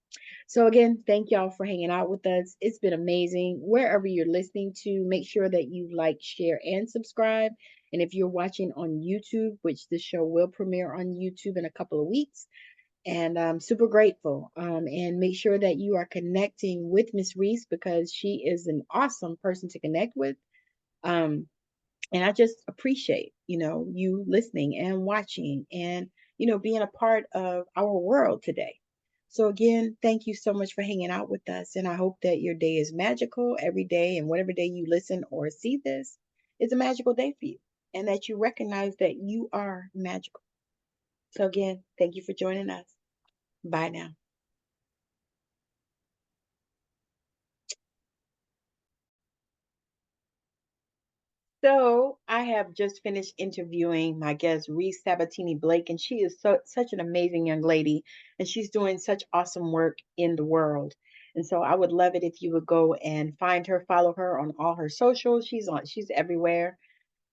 Speaker 2: So again, thank y'all for hanging out with us. It's been amazing. Wherever you're listening to, make sure that you like, share, and subscribe. And if you're watching on YouTube, which this show will premiere on YouTube in a couple of weeks, and I'm super grateful. And make sure that you are connecting with Miss Reese because she is an awesome person to connect with. Um, and I just appreciate, you listening and watching and, being a part of our world today. So again, thank you so much for hanging out with us. And I hope that your day is magical every day. And whatever day you listen or see this, is a magical day for you. And that you recognize that you are magical. So again, thank you for joining us. Bye now. So I have just finished interviewing my guest, Reese Sabatini-Blake, and she is such an amazing young lady, and she's doing such awesome work in the world. And so I would love it if you would go and find her, follow her on all her socials. She's everywhere.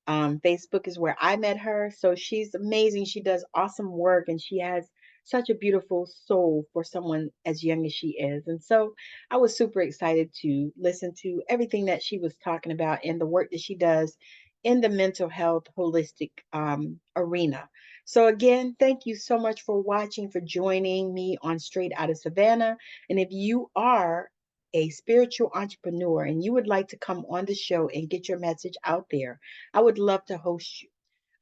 Speaker 2: Facebook is where I met her. So she's amazing. She does awesome work and she has such a beautiful soul for someone as young as she is. And so I was super excited to listen to everything that she was talking about and the work that she does in the mental health holistic arena. So, again, thank you so much for watching, for joining me on Straight Out of Savannah. And if you are a spiritual entrepreneur and you would like to come on the show and get your message out there, I would love to host you.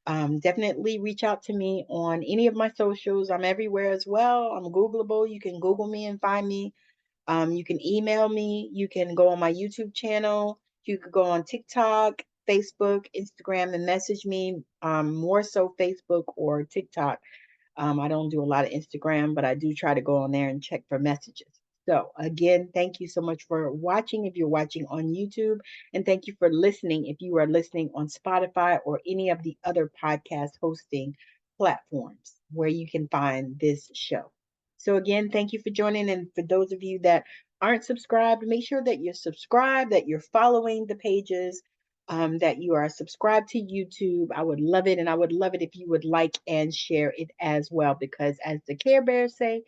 Speaker 2: Definitely reach out to me on any of my socials. I'm everywhere as well. I'm Googleable. You can Google me and find me. You can email me. You can go on my YouTube channel. You could go on TikTok, Facebook, Instagram, and message me. More so Facebook or TikTok. I don't do a lot of Instagram, but I do try to go on there and check for messages. So again, thank you so much for watching if you're watching on YouTube, and thank you for listening if you are listening on Spotify or any of the other podcast hosting platforms where you can find this show. So again, thank you for joining, and for those of you that aren't subscribed, make sure that you're subscribed, that you're following the pages, that you are subscribed to YouTube. I would love it. And I would love it if you would like and share it as well, because as the Care Bears say,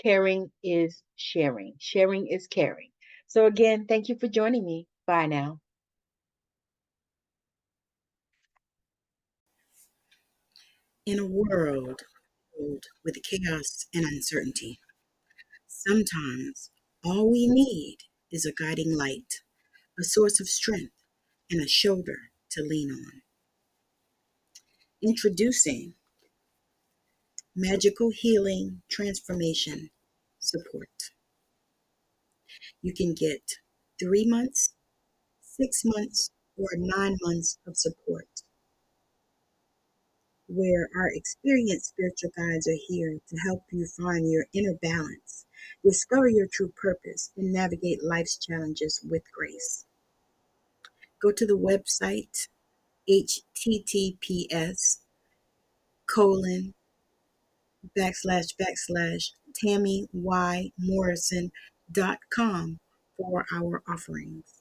Speaker 2: caring is sharing. Sharing is caring. So again, thank you for joining me. Bye now.
Speaker 4: In a world filled with chaos and uncertainty, sometimes all we need is a guiding light, a source of strength, and a shoulder to lean on. Introducing Magical Healing Transformation Support. You can get 3 months, 6 months, or 9 months of support, where our experienced spiritual guides are here to help you find your inner balance, discover your true purpose, and navigate life's challenges with grace. Go to the website https://TammiMorrison.com for our offerings,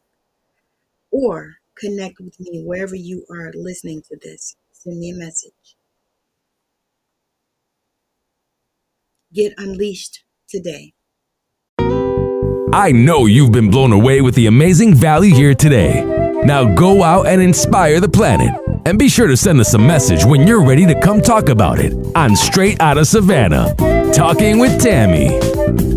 Speaker 4: or connect with me wherever you are listening to this. Send me a message. Get unleashed today.
Speaker 1: I know you've been blown away with the amazing value here today. Now go out and inspire the planet. And be sure to send us a message when you're ready to come talk about it on Straight Outta Savannah, Talking with Tammi.